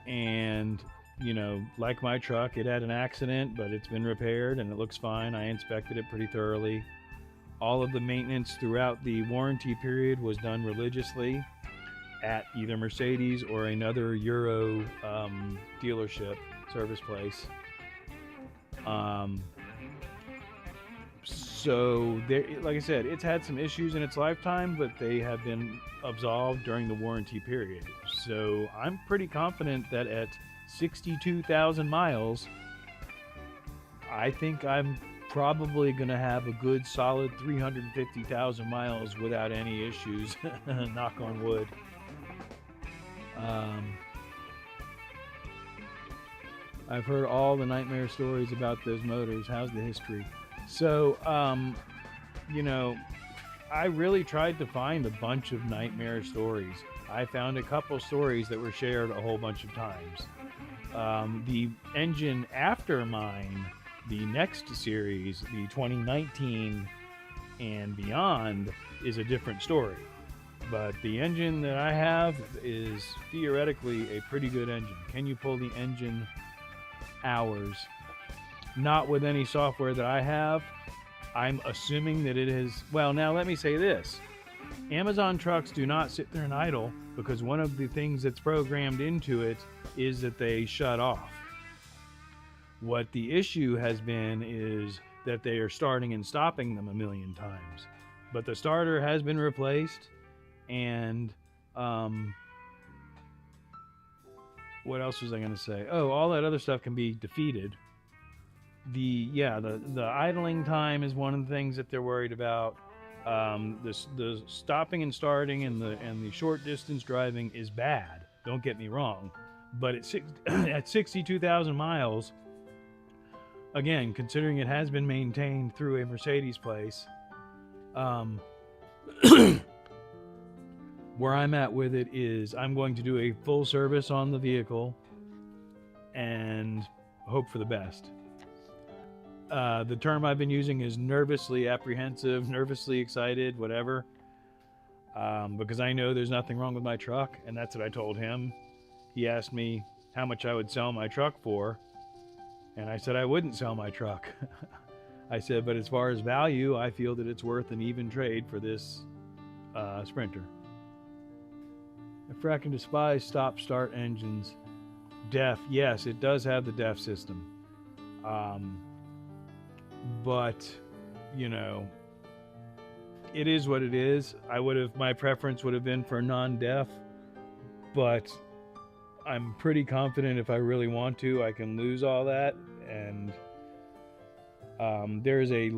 and you know, like my truck, it had an accident, but it's been repaired and it looks fine. I inspected it pretty thoroughly. All of the maintenance throughout the warranty period was done religiously at either Mercedes or another Euro dealership service place. So there, like I said, it's had some issues in its lifetime, but they have been absolved during the warranty period. So I'm pretty confident that at 62,000 miles, I think I'm probably going to have a good solid 350,000 miles without any issues. Knock on wood. I've heard all the nightmare stories about those motors. How's the history? So, you know, I really tried to find a bunch of nightmare stories. I found a couple stories that were shared a whole bunch of times. The engine after mine, the next series, the 2019 and beyond, is a different story. But the engine that I have is theoretically a pretty good engine. Can you pull the engine hours? Not with any software that I have. I'm assuming that it is. Well, now let me say this. Amazon trucks do not sit there and idle, because one of the things that's programmed into it is that they shut off. What the issue has been is that they are starting and stopping them a million times. But the starter has been replaced, and what else was I going to say? Oh, all that other stuff can be defeated. The idling time is one of the things that they're worried about. The stopping and starting and the short distance driving is bad. Don't get me wrong, but at 62,000 miles, again, considering it has been maintained through a Mercedes place, where I'm at with it is I'm going to do a full service on the vehicle and hope for the best. The term I've been using is nervously apprehensive, nervously excited, whatever, because I know there's nothing wrong with my truck, and that's what I told him. He asked me how much I would sell my truck for, and I said I wouldn't sell my truck. I said, but as far as value, I feel that it's worth an even trade for this Sprinter. I fracking despise stop-start engines. DEF, yes, it does have the DEF system. But, you know, it is what it is. My preference would have been for non-DEF, but I'm pretty confident if I really want to, I can lose all that. And there is a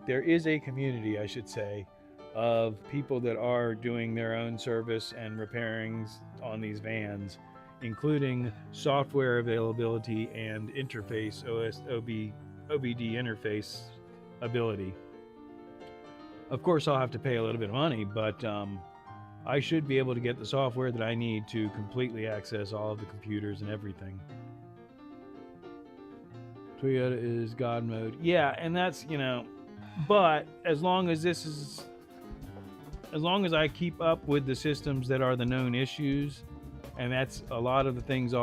there is a community, I should say, of people that are doing their own service and repairings on these vans, including software availability and interface, OBD interface ability. Of course, I'll have to pay a little bit of money, but I should be able to get the software that I need to completely access all of the computers and everything. Toyota is God mode. Yeah, and that's, you know, but as long as I keep up with the systems that are the known issues, and that's a lot of the things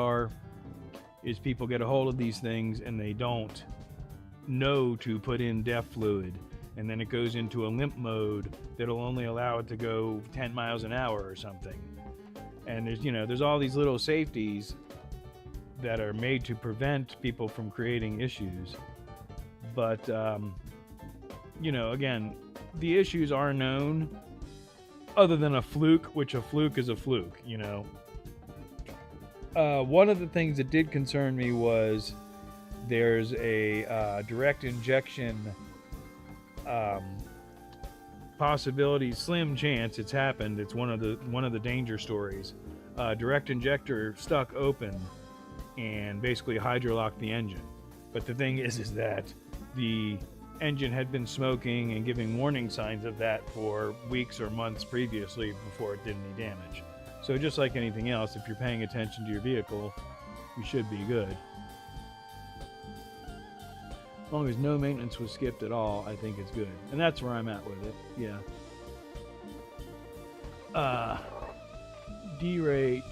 is people get a hold of these things and they don't know to put in DEF fluid, and then it goes into a limp mode that'll only allow it to go 10 miles an hour or something. And there's all these little safeties that are made to prevent people from creating issues. But, again, the issues are known, other than a fluke, which a fluke is a fluke, One of the things that did concern me was there's a direct injection possibility, slim chance it's happened. It's one of the danger stories direct injector stuck open and basically hydrolocked the engine. But the thing is that the engine had been smoking and giving warning signs of that for weeks or months previously before it did any damage. So just like anything else, if you're paying attention to your vehicle, you should be good. As long as no maintenance was skipped at all, I think it's good. And that's where I'm at with it, yeah. D-rate,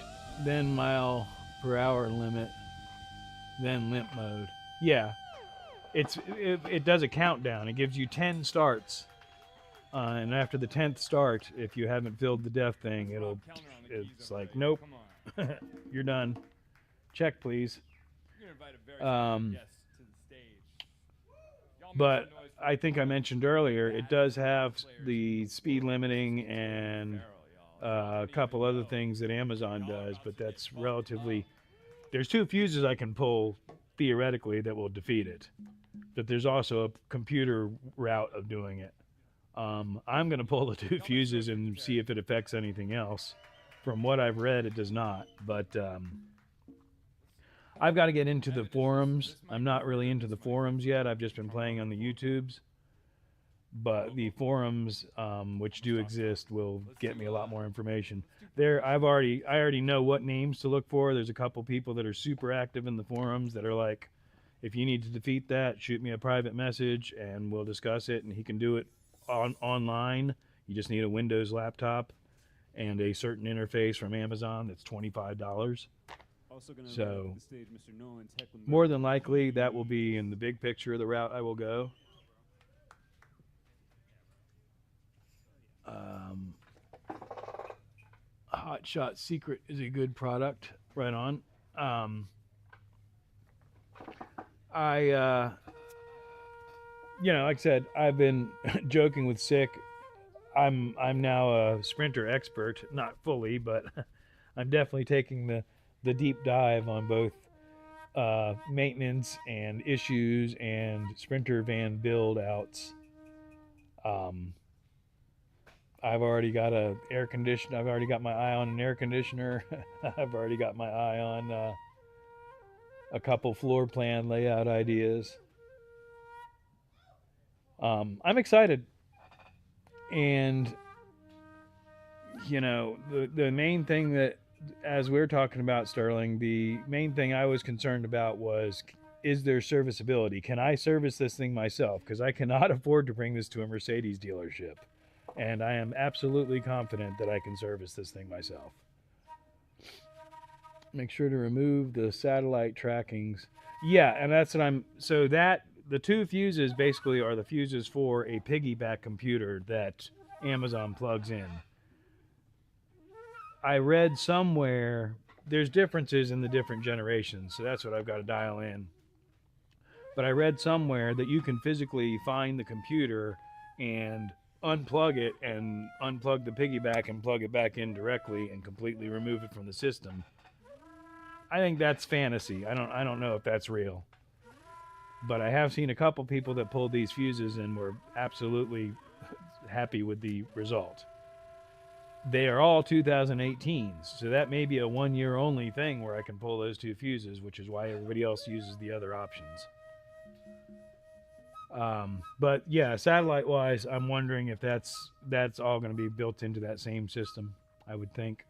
then mile per hour limit, then limp mode. Yeah, it does a countdown. It gives you 10 starts. And after the 10th start, if you haven't filled the death thing, it's like, nope, you're done. Check, please. But I think I mentioned earlier, it does have the speed limiting and a couple other things that Amazon does, but that's relatively... There's 2 fuses I can pull, theoretically, that will defeat it. But there's also a computer route of doing it. I'm going to pull the 2 fuses and see if it affects anything else. From what I've read, it does not. But I've got to get into the forums. I'm not really into the forums yet. I've just been playing on the YouTubes. But the forums, which do exist, will get me a lot more information. I already know what names to look for. There's a couple people that are super active in the forums that are like, if you need to defeat that, shoot me a private message and we'll discuss it. And he can do it online. You just need a Windows laptop and a certain interface from Amazon that's $25. So more than likely that will be in the big picture of the route I will go. Hot Shot Secret is a good product. Right on. Like I said, I've been joking with Sick. I'm now a sprinter expert, not fully, but I'm definitely taking the deep dive on both maintenance and issues and sprinter van build outs. I've already got a air conditioner. I've already got my eye on an air conditioner. I've already got my eye on a couple floor plan layout ideas. I'm excited. And, the main thing that, as we're talking about, Sterling, the main thing I was concerned about was, is there serviceability? Can I service this thing myself? Because I cannot afford to bring this to a Mercedes dealership. And I am absolutely confident that I can service this thing myself. Make sure to remove the satellite trackings. Yeah, and that's what so the 2 fuses basically are the fuses for a piggyback computer that Amazon plugs in. I read somewhere there's differences in the different generations, so that's what I've got to dial in. But I read somewhere that you can physically find the computer and unplug it and unplug the piggyback and plug it back in directly and completely remove it from the system. I think that's fantasy. I don't know if that's real. But I have seen a couple people that pulled these fuses and were absolutely happy with the result. They are all 2018s, so that may be a 1-year only thing where I can pull those 2 fuses, which is why everybody else uses the other options. But yeah, satellite wise, I'm wondering if that's all going to be built into that same system, I would think.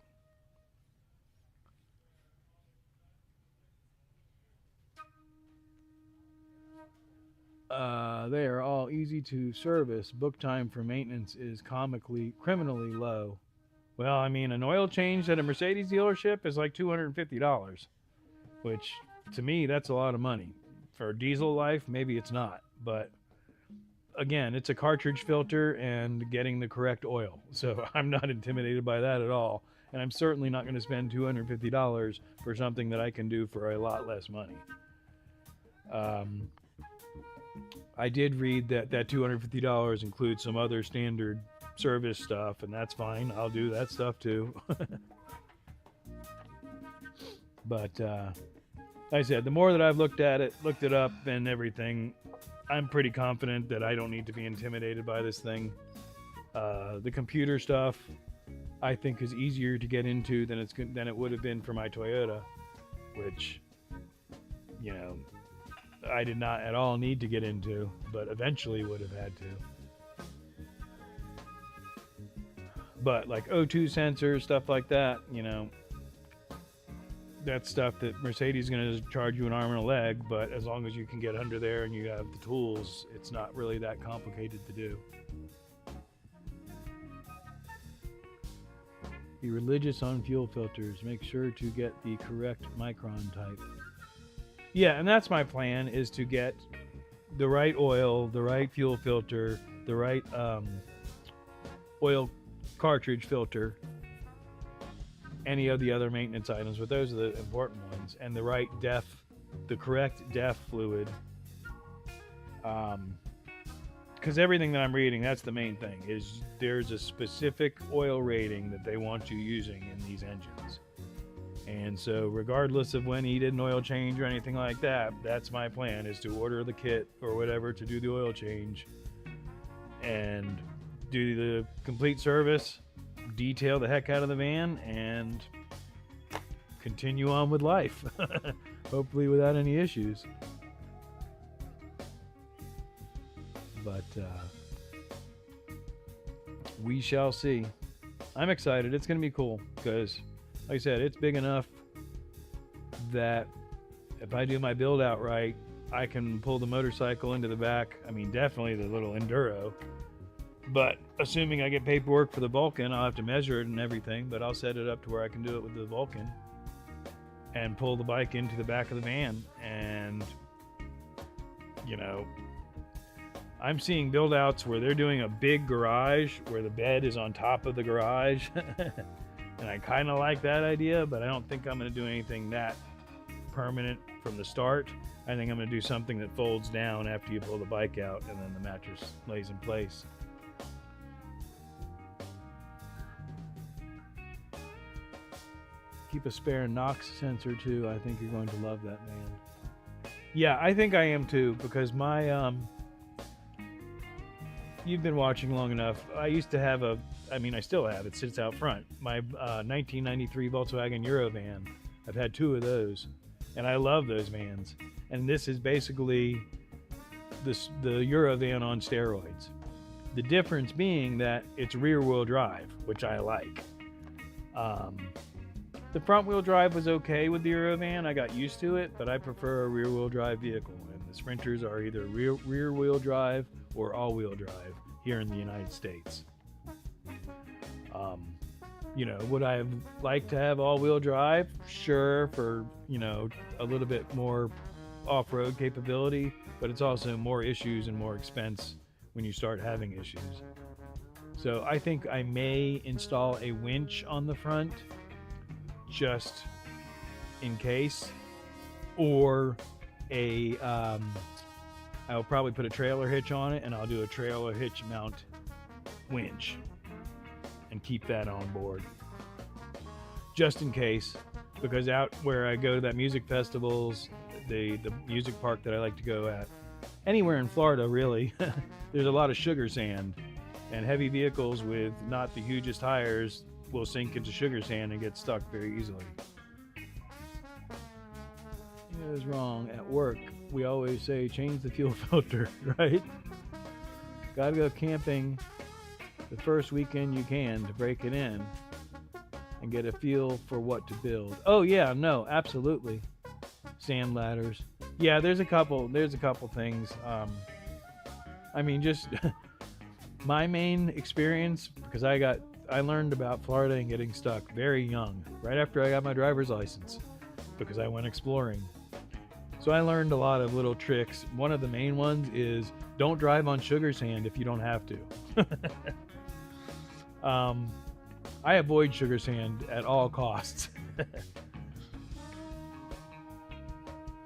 They are all easy to service. Book time for maintenance is criminally low. Well, I mean, an oil change at a Mercedes dealership is like $250, which to me, that's a lot of money. For diesel life, maybe it's not, but again, it's a cartridge filter and getting the correct oil. So I'm not intimidated by that at all. And I'm certainly not going to spend $250 for something that I can do for a lot less money. I did read that $250 includes some other standard service stuff, and that's fine. I'll do that stuff too. But like I said, the more that I've looked at it, looked it up and everything, I'm pretty confident that I don't need to be intimidated by this thing. The computer stuff, I think is easier to get into than it would have been for my Toyota, which, you know, I did not at all need to get into, but eventually would have had to. But like O2 sensors, stuff like that, you know, that's stuff that Mercedes is going to charge you an arm and a leg, but as long as you can get under there and you have the tools, it's not really that complicated to do. Be religious on fuel filters. Make sure to get the correct micron type. Yeah, and that's my plan, is to get the right oil, the right fuel filter, the right oil cartridge filter, any of the other maintenance items, but those are the important ones, and the right the correct DEF fluid. Because everything that I'm reading, that's the main thing, is there's a specific oil rating that they want you using in these engines. And so regardless of when he did an oil change or anything like that, that's my plan, is to order the kit or whatever to do the oil change and do the complete service, detail the heck out of the van, and continue on with life. Hopefully without any issues. But we shall see. I'm excited. It's going to be cool because, like I said, it's big enough that if I do my build out right, I can pull the motorcycle into the back. I mean, definitely the little Enduro. But assuming I get paperwork for the Vulcan, I'll have to measure it and everything, but I'll set it up to where I can do it with the Vulcan and pull the bike into the back of the van. And, you know, I'm seeing build outs where they're doing a big garage where the bed is on top of the garage. And I kind of like that idea, but I don't think I'm going to do anything that permanent from the start. I think I'm going to do something that folds down after you pull the bike out and then the mattress lays in place. Keep a spare NOx sensor too. I think you're going to love that, man. Yeah, I think I am too, because my you've been watching long enough. I used to have I still have, it sits out front, my 1993 Volkswagen Eurovan. I've had two of those, and I love those vans. And this is basically the Eurovan on steroids. The difference being that it's rear-wheel drive, which I like. The front-wheel drive was okay with the Eurovan. I got used to it, but I prefer a rear-wheel drive vehicle. And the Sprinters are either rear-wheel drive or all-wheel drive here in the United States. You know, would I have liked to have all-wheel drive? Sure, for, you know, a little bit more off-road capability, but it's also more issues and more expense when you start having issues. So I think I may install a winch on the front just in case, or I'll probably put a trailer hitch on it, and I'll do a trailer hitch mount winch and keep that on board just in case, because out where I go to that music festivals, the music park that I like to go at, anywhere in Florida really, there's a lot of sugar sand, and heavy vehicles with not the hugest tires will sink into sugar sand and get stuck very easily. It was wrong. At work, we always say change the fuel filter, right? Gotta go camping the first weekend you can to break it in and get a feel for what to build. Oh yeah, no, absolutely. Sand ladders. Yeah, there's a couple things. I mean, just my main experience, because I learned about Florida and getting stuck very young, right after I got my driver's license, because I went exploring. So I learned a lot of little tricks. One of the main ones is don't drive on sugar sand if you don't have to. I avoid sugar sand at all costs.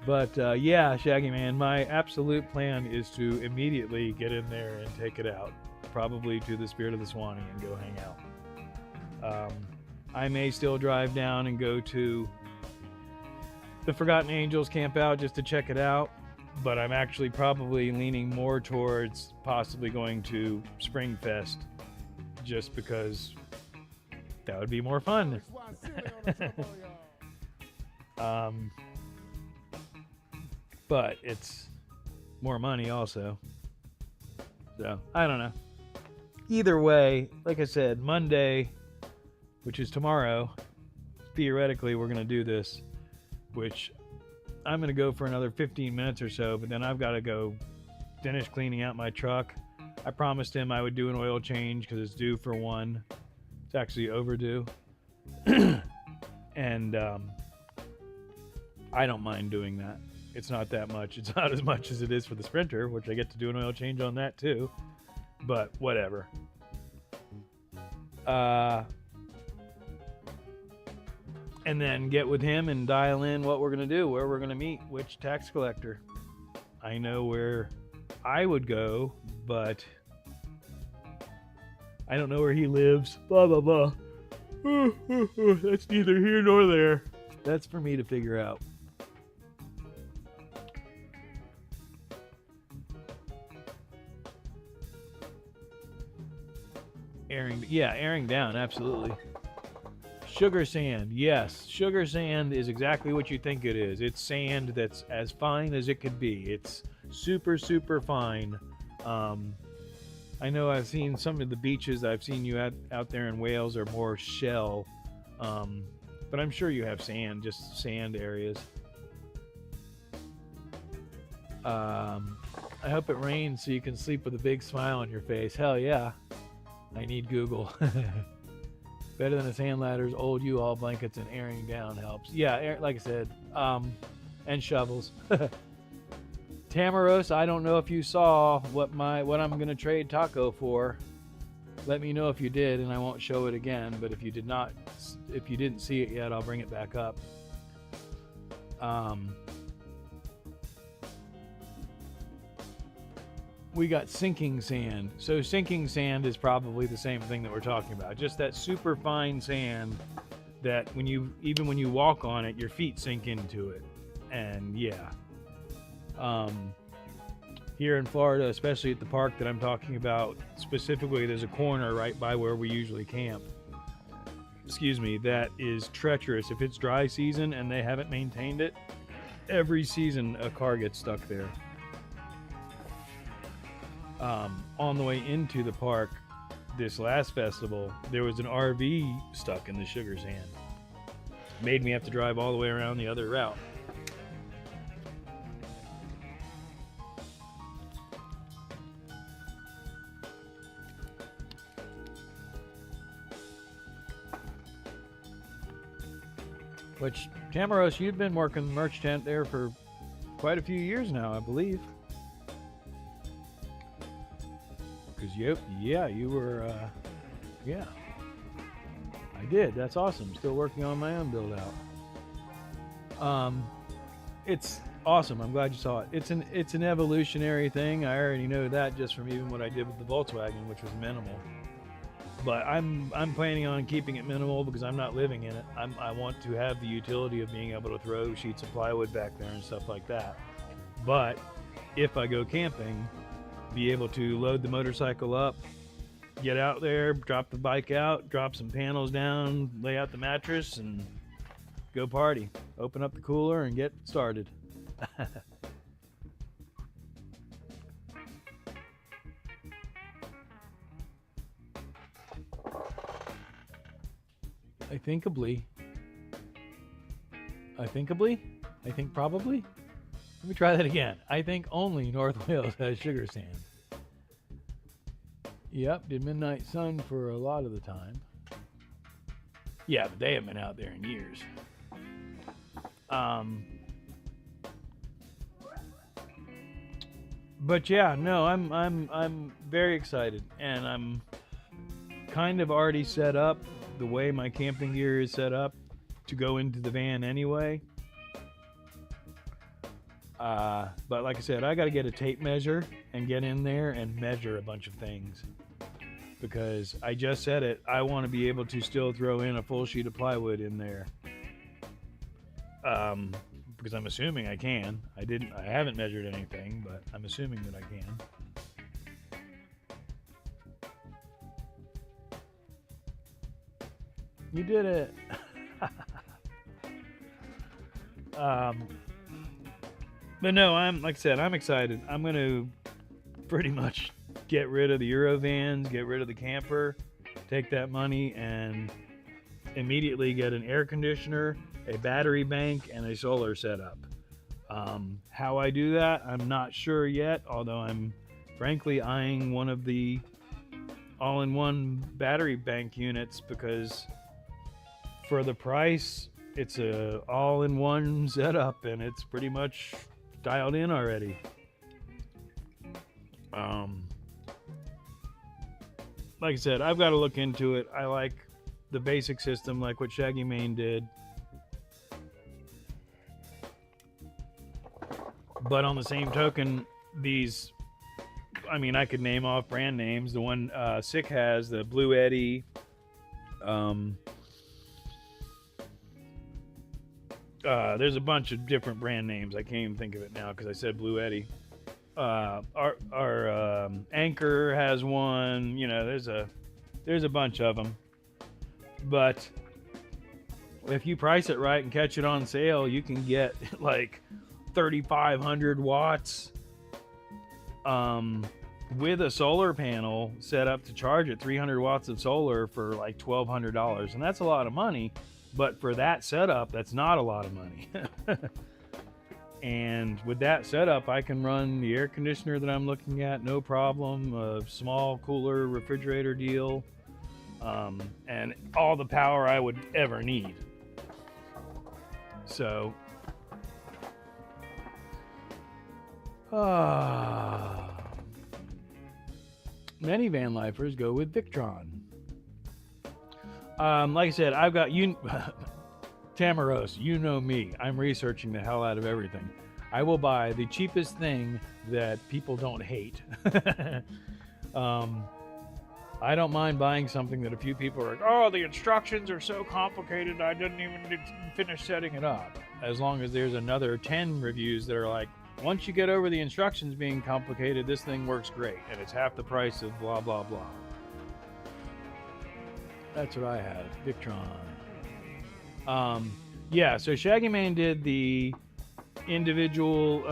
But yeah, Shaggy Man, my absolute plan is to immediately get in there and take it out, probably to the Spirit of the Swanee, and go hang out. I may still drive down and go to the Forgotten Angels camp out just to check it out, but I'm actually probably leaning more towards possibly going to Springfest, just because That would be more fun. But it's more money also. So, I don't know. Either way, like I said, Monday, which is tomorrow, theoretically we're going to do this, which I'm going to go for another 15 minutes or so, but then I've got to go finish cleaning out my truck. I promised him I would do an oil change because it's due for one. It's actually overdue. And I don't mind doing that. It's not that much. It's not as much as it is for the Sprinter, which I get to do an oil change on that too. But whatever. And then get with him and dial in what we're going to do, where we're going to meet, which tax collector. I know where I would go, but I don't know where he lives. Blah, blah, blah. That's neither here nor there. That's for me to figure out. Airing down, absolutely. Sugar sand, yes. Sugar sand is exactly what you think it is. It's sand that's as fine as it could be. It's super, super fine. I know I've seen some of the beaches I've seen you out there in Wales are more shell. But I'm sure you have sand, just sand areas. I hope it rains so you can sleep with a big smile on your face. Hell yeah. I need Google. Better than a sand ladder's old U-Haul blankets and airing down helps. Yeah, like I said, and shovels. Tamaros, I don't know if you saw what I'm gonna trade Taco for. Let me know if you did, and I won't show it again. But if you didn't see it yet, I'll bring it back up. We got sinking sand. So sinking sand is probably the same thing that we're talking about. Just that super fine sand that even when you walk on it, your feet sink into it. And yeah. Here in Florida, especially at the park that I'm talking about, specifically there's a corner right by where we usually camp. Excuse me, that is treacherous. If it's dry season and they haven't maintained it, every season a car gets stuck there. On the way into the park this last festival, there was an RV stuck in the sugar sand. Made me have to drive all the way around the other route. Which, Tamaros, you've been working the merch tent there for quite a few years now, I believe. Because you were, yeah. I did. That's awesome. Still working on my own build out. It's awesome. I'm glad you saw it. It's an evolutionary thing. I already know that just from even what I did with the Volkswagen, which was minimal. But I'm planning on keeping it minimal because I'm not living in it. I want to have the utility of being able to throw sheets of plywood back there and stuff like that. But if I go camping, be able to load the motorcycle up, get out there, drop the bike out, drop some panels down, lay out the mattress, and go party. Open up the cooler and get started. I think probably. Let me try that again. I think only North Wales has sugar sand. Yep, did Midnight Sun for a lot of the time. Yeah, but they haven't been out there in years. But yeah, no, I'm very excited, and I'm kind of already set up the way my camping gear is set up to go into the van anyway. But like I said, I got to get a tape measure and get in there and measure a bunch of things, because I just said it. I want to be able to still throw in a full sheet of plywood in there. Because I'm assuming I can. I haven't measured anything, but I'm assuming that I can. You did it. But no, like I said, I'm excited. I'm going to pretty much get rid of the Eurovans, get rid of the camper, take that money and immediately get an air conditioner, a battery bank, and a solar setup. How I do that, I'm not sure yet, although I'm frankly eyeing one of the all-in-one battery bank units because for the price, it's a all-in-one setup and it's pretty much dialed in already. Like I said, I've got to look into it. I like the basic system, like what Shaggy Mane did. But on the same token, these, I mean, I could name off brand names. The one Sick has, the Blue Eddy. There's a bunch of different brand names. I can't even think of it now because I said Blue Eddy. Our Anchor has one. You know, there's a bunch of them. But if you price it right and catch it on sale, you can get like 3,500 watts with a solar panel set up to charge it, 300 watts of solar for like $1,200. And that's a lot of money. But for that setup, that's not a lot of money. And with that setup, I can run the air conditioner that I'm looking at, no problem, a small cooler refrigerator deal, and all the power I would ever need. So, many van lifers go with Victron. Like I said, I've got you, Tamaros, you know me. I'm researching the hell out of everything. I will buy the cheapest thing that people don't hate. I don't mind buying something that a few people are like, oh, the instructions are so complicated, I didn't even finish setting it up. As long as there's another 10 reviews that are like, once you get over the instructions being complicated, this thing works great, and it's half the price of blah, blah, blah. That's what I have, Victron. Yeah, so Shaggy Mane did the individual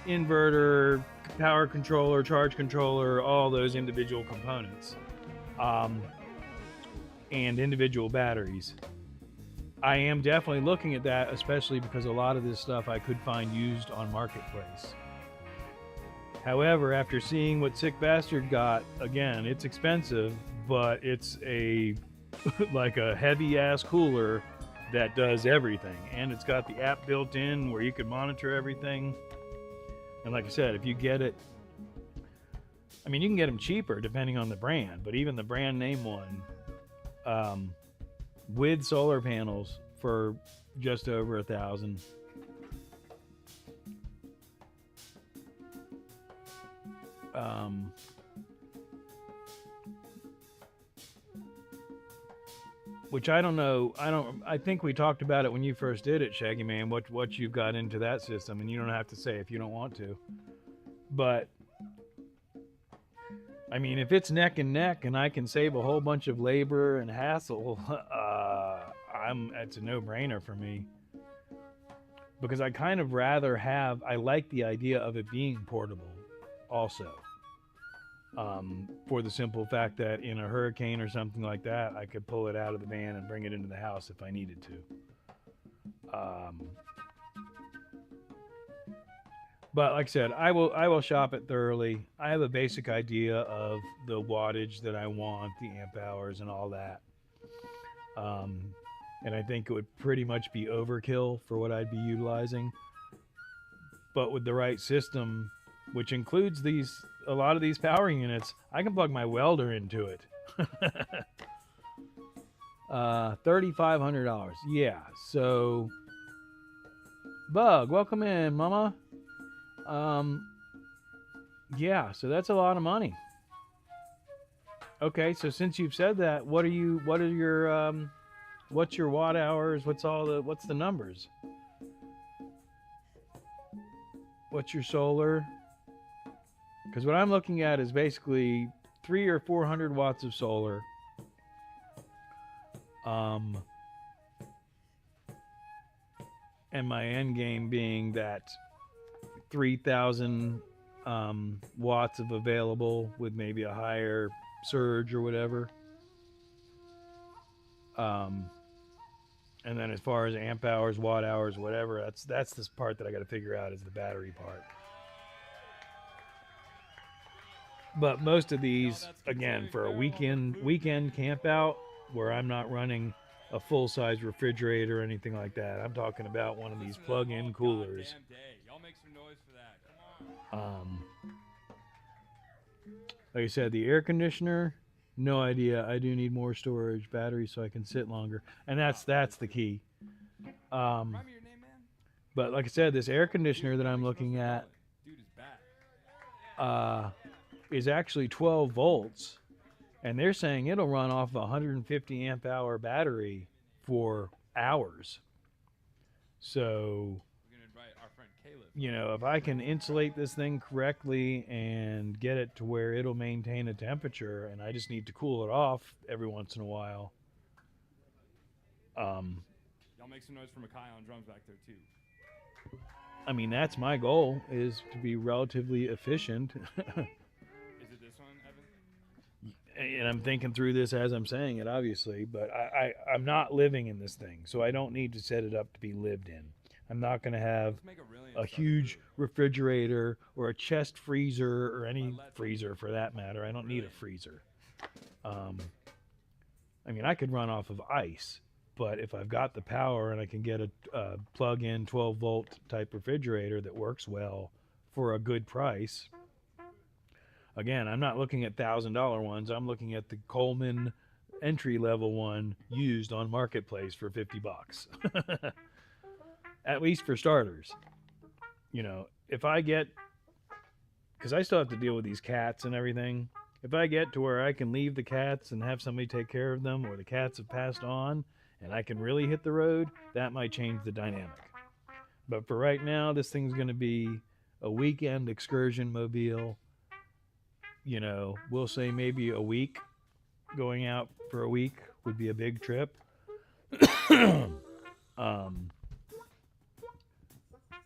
inverter, power controller, charge controller, all those individual components, and individual batteries. I am definitely looking at that, especially because a lot of this stuff I could find used on Marketplace. However, after seeing what Sick Bastard got, again, it's expensive, but it's a like a heavy ass cooler that does everything, and it's got the app built in where you can monitor everything. And like I said, if you get it, I mean, you can get them cheaper depending on the brand, but even the brand name one with solar panels for just over $1,000. Which I don't know. I think we talked about it when you first did it, Shaggy Man, what you've got into that system, and you don't have to say if you don't want to. But I mean, if it's neck and neck and I can save a whole bunch of labor and hassle, it's a no-brainer for me. Because I kind of rather I like the idea of it being portable also. For the simple fact that in a hurricane or something like that, I could pull it out of the van and bring it into the house if I needed to. But like I said, I will shop it thoroughly. I have a basic idea of the wattage that I want, the amp hours and all that. And I think it would pretty much be overkill for what I'd be utilizing. But with the right system, which includes a lot of these power units, I can plug my welder into it. $3,500. Yeah, so Bug, welcome in, mama. Yeah, so that's a lot of money. Okay, so since you've said that, what's your watt hours? What's the numbers? What's your solar? Because what I'm looking at is basically 300 or 400 watts of solar. And my end game being that 3,000 watts of available with maybe a higher surge or whatever. And then as far as amp hours, watt hours, whatever, that's this part that I got to figure out is the battery part. But most of these, again, for a weekend camp out where I'm not running a full-size refrigerator or anything like that. I'm talking about one of these plug-in coolers. Y'all make some noise for that. Come on. Like I said, the air conditioner, no idea. I do need more storage, battery, so I can sit longer, and that's the key. Remind me your name, man? But like I said, this air conditioner that I'm looking at Dude is back. is actually 12 volts, and they're saying it'll run off a 150 amp hour battery for hours. So, We're gonna invite our friend Caleb. you know, if I can insulate this thing correctly and get it to where it'll maintain a temperature, and I just need to cool it off every once in a while. Y'all make some noise for Makai on drums back there too. I mean, that's my goal, is to be relatively efficient. Is it this one, Evan? And I'm thinking through this as I'm saying it, obviously, but I'm not living in this thing, so I don't need to set it up to be lived in. I'm not going to have Let's make a really a huge refrigerator or a chest freezer or any freezer for that matter. I don't need a freezer. I mean, I could run off of ice, but if I've got the power and I can get a plug-in 12-volt type refrigerator that works well for a good price, again, I'm not looking at $1,000 ones. I'm looking at the Coleman entry-level one used on Marketplace for $50. At least for starters. You know, if I get, because I still have to deal with these cats and everything, if I get to where I can leave the cats and have somebody take care of them, or the cats have passed on and I can really hit the road, that might change the dynamic. But for right now, this thing's going to be a weekend excursion mobile. You know, we'll say maybe a week. Going out for a week would be a big trip.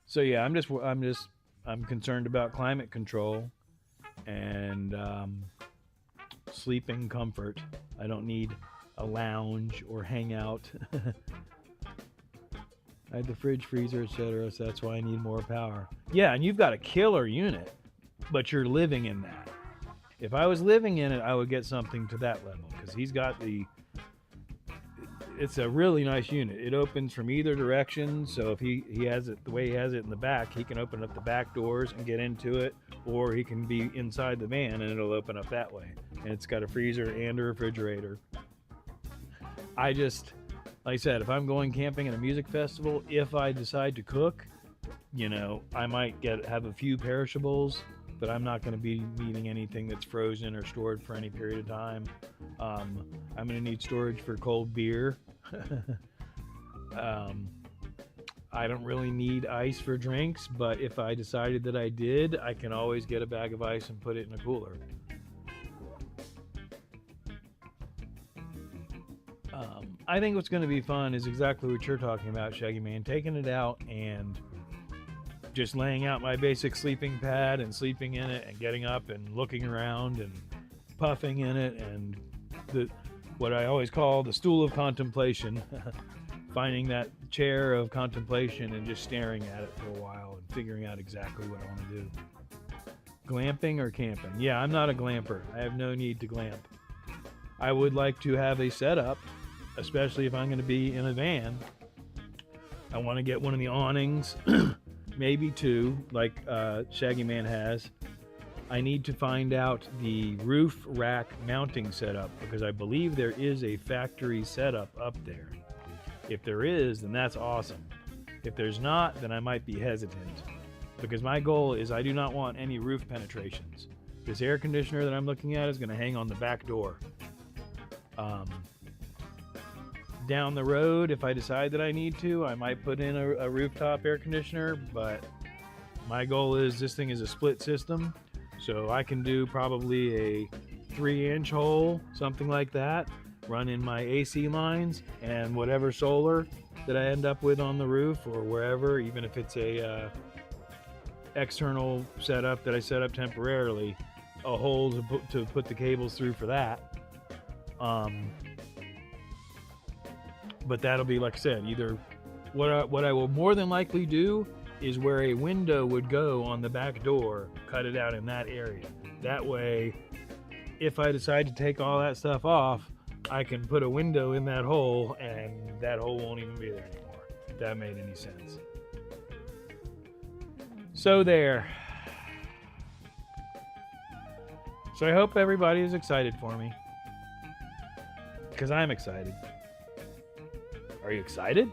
So yeah, I'm concerned about climate control and sleeping comfort. I don't need a lounge or hangout. I have the fridge, freezer, etc. So that's why I need more power. Yeah, and you've got a killer unit, but you're living in that. If I was living in it, I would get something to that level, because he's got it's a really nice unit. It opens from either direction, so if he has it the way he has it in the back, he can open up the back doors and get into it, or he can be inside the van and it'll open up that way. And it's got a freezer and a refrigerator. Like I said, if I'm going camping at a music festival, if I decide to cook, you know, I might have a few perishables, but I'm not going to be needing anything that's frozen or stored for any period of time. I'm going to need storage for cold beer. I don't really need ice for drinks, but if I decided that I did, I can always get a bag of ice and put it in a cooler. I think what's going to be fun is exactly what you're talking about, Shaggy Man, taking it out and just laying out my basic sleeping pad and sleeping in it and getting up and looking around and puffing in it, and what I always call the stool of contemplation, finding that chair of contemplation and just staring at it for a while and figuring out exactly what I want to do. Glamping or camping? Yeah, I'm not a glamper. I have no need to glamp. I would like to have a setup, especially if I'm going to be in a van. I want to get one of the awnings, maybe two, like Shaggy Man has. I need to find out the roof rack mounting setup, because I believe there is a factory setup up there. If there is, then that's awesome. If there's not, then I might be hesitant, because my goal is I do not want any roof penetrations. This air conditioner that I'm looking at is going to hang on the back door. Down the road, if I decide that I need to, I might put in a rooftop air conditioner, but my goal is this thing is a split system, so I can do probably a 3-inch hole, something like that, run in my AC lines and whatever solar that I end up with on the roof or wherever, even if it's a external setup that I set up temporarily, a hole to put the cables through for that. But that'll be, like I said, either what I will more than likely do is where a window would go on the back door, cut it out in that area. That way, if I decide to take all that stuff off, I can put a window in that hole and that hole won't even be there anymore, if that made any sense. So there. So I hope everybody is excited for me, because I'm excited. Are you excited?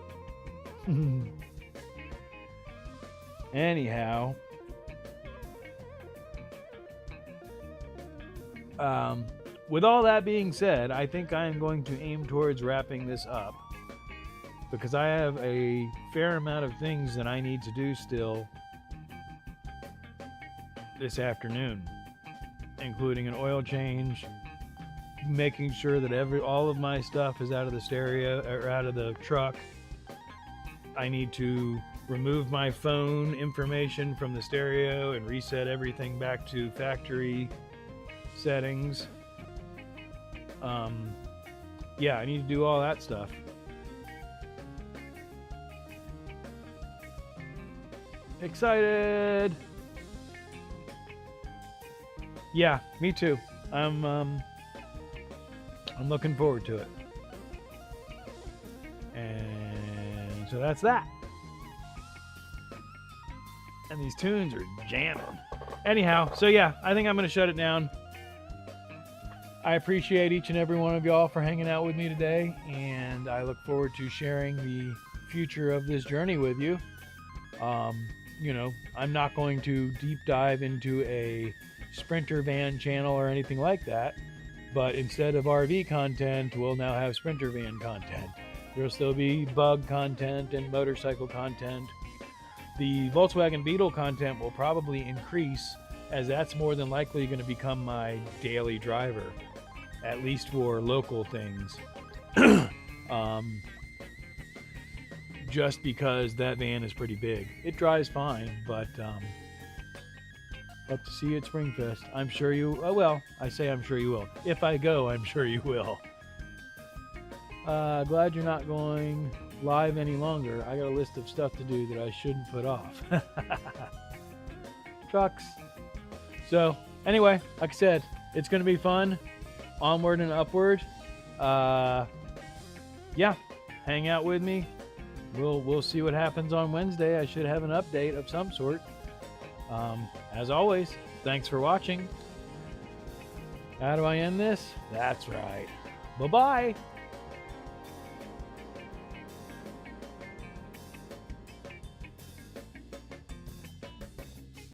Anyhow, with all that being said, I think I am going to aim towards wrapping this up, because I have a fair amount of things that I need to do still this afternoon, including an oil change, making sure that all of my stuff is out of the stereo or out of the truck. I need to remove my phone information from the stereo and reset everything back to factory settings. Yeah, I need to do all that stuff. Excited! Yeah, me too. I'm looking forward to it. And so that's that. And these tunes are jamming. Anyhow, so yeah, I think I'm going to shut it down. I appreciate each and every one of y'all for hanging out with me today, and I look forward to sharing the future of this journey with you. You know, I'm not going to deep dive into a Sprinter van channel or anything like that, but instead of RV content, we'll now have Sprinter van content. There'll still be bug content and motorcycle content. The Volkswagen Beetle content will probably increase, as that's more than likely going to become my daily driver, at least for local things. Just because that van is pretty big. It drives fine, but hope to see you at Springfest. I'm sure you, well, I say I'm sure you will. If I go, I'm sure you will. Glad you're not going live any longer. I got a list of stuff to do that I shouldn't put off. Trucks. So, anyway, like I said, it's going to be fun. Onward and upward. Yeah, hang out with me. We'll see what happens on Wednesday. I should have an update of some sort. As always, thanks for watching. How do I end this? That's right. Bye-bye.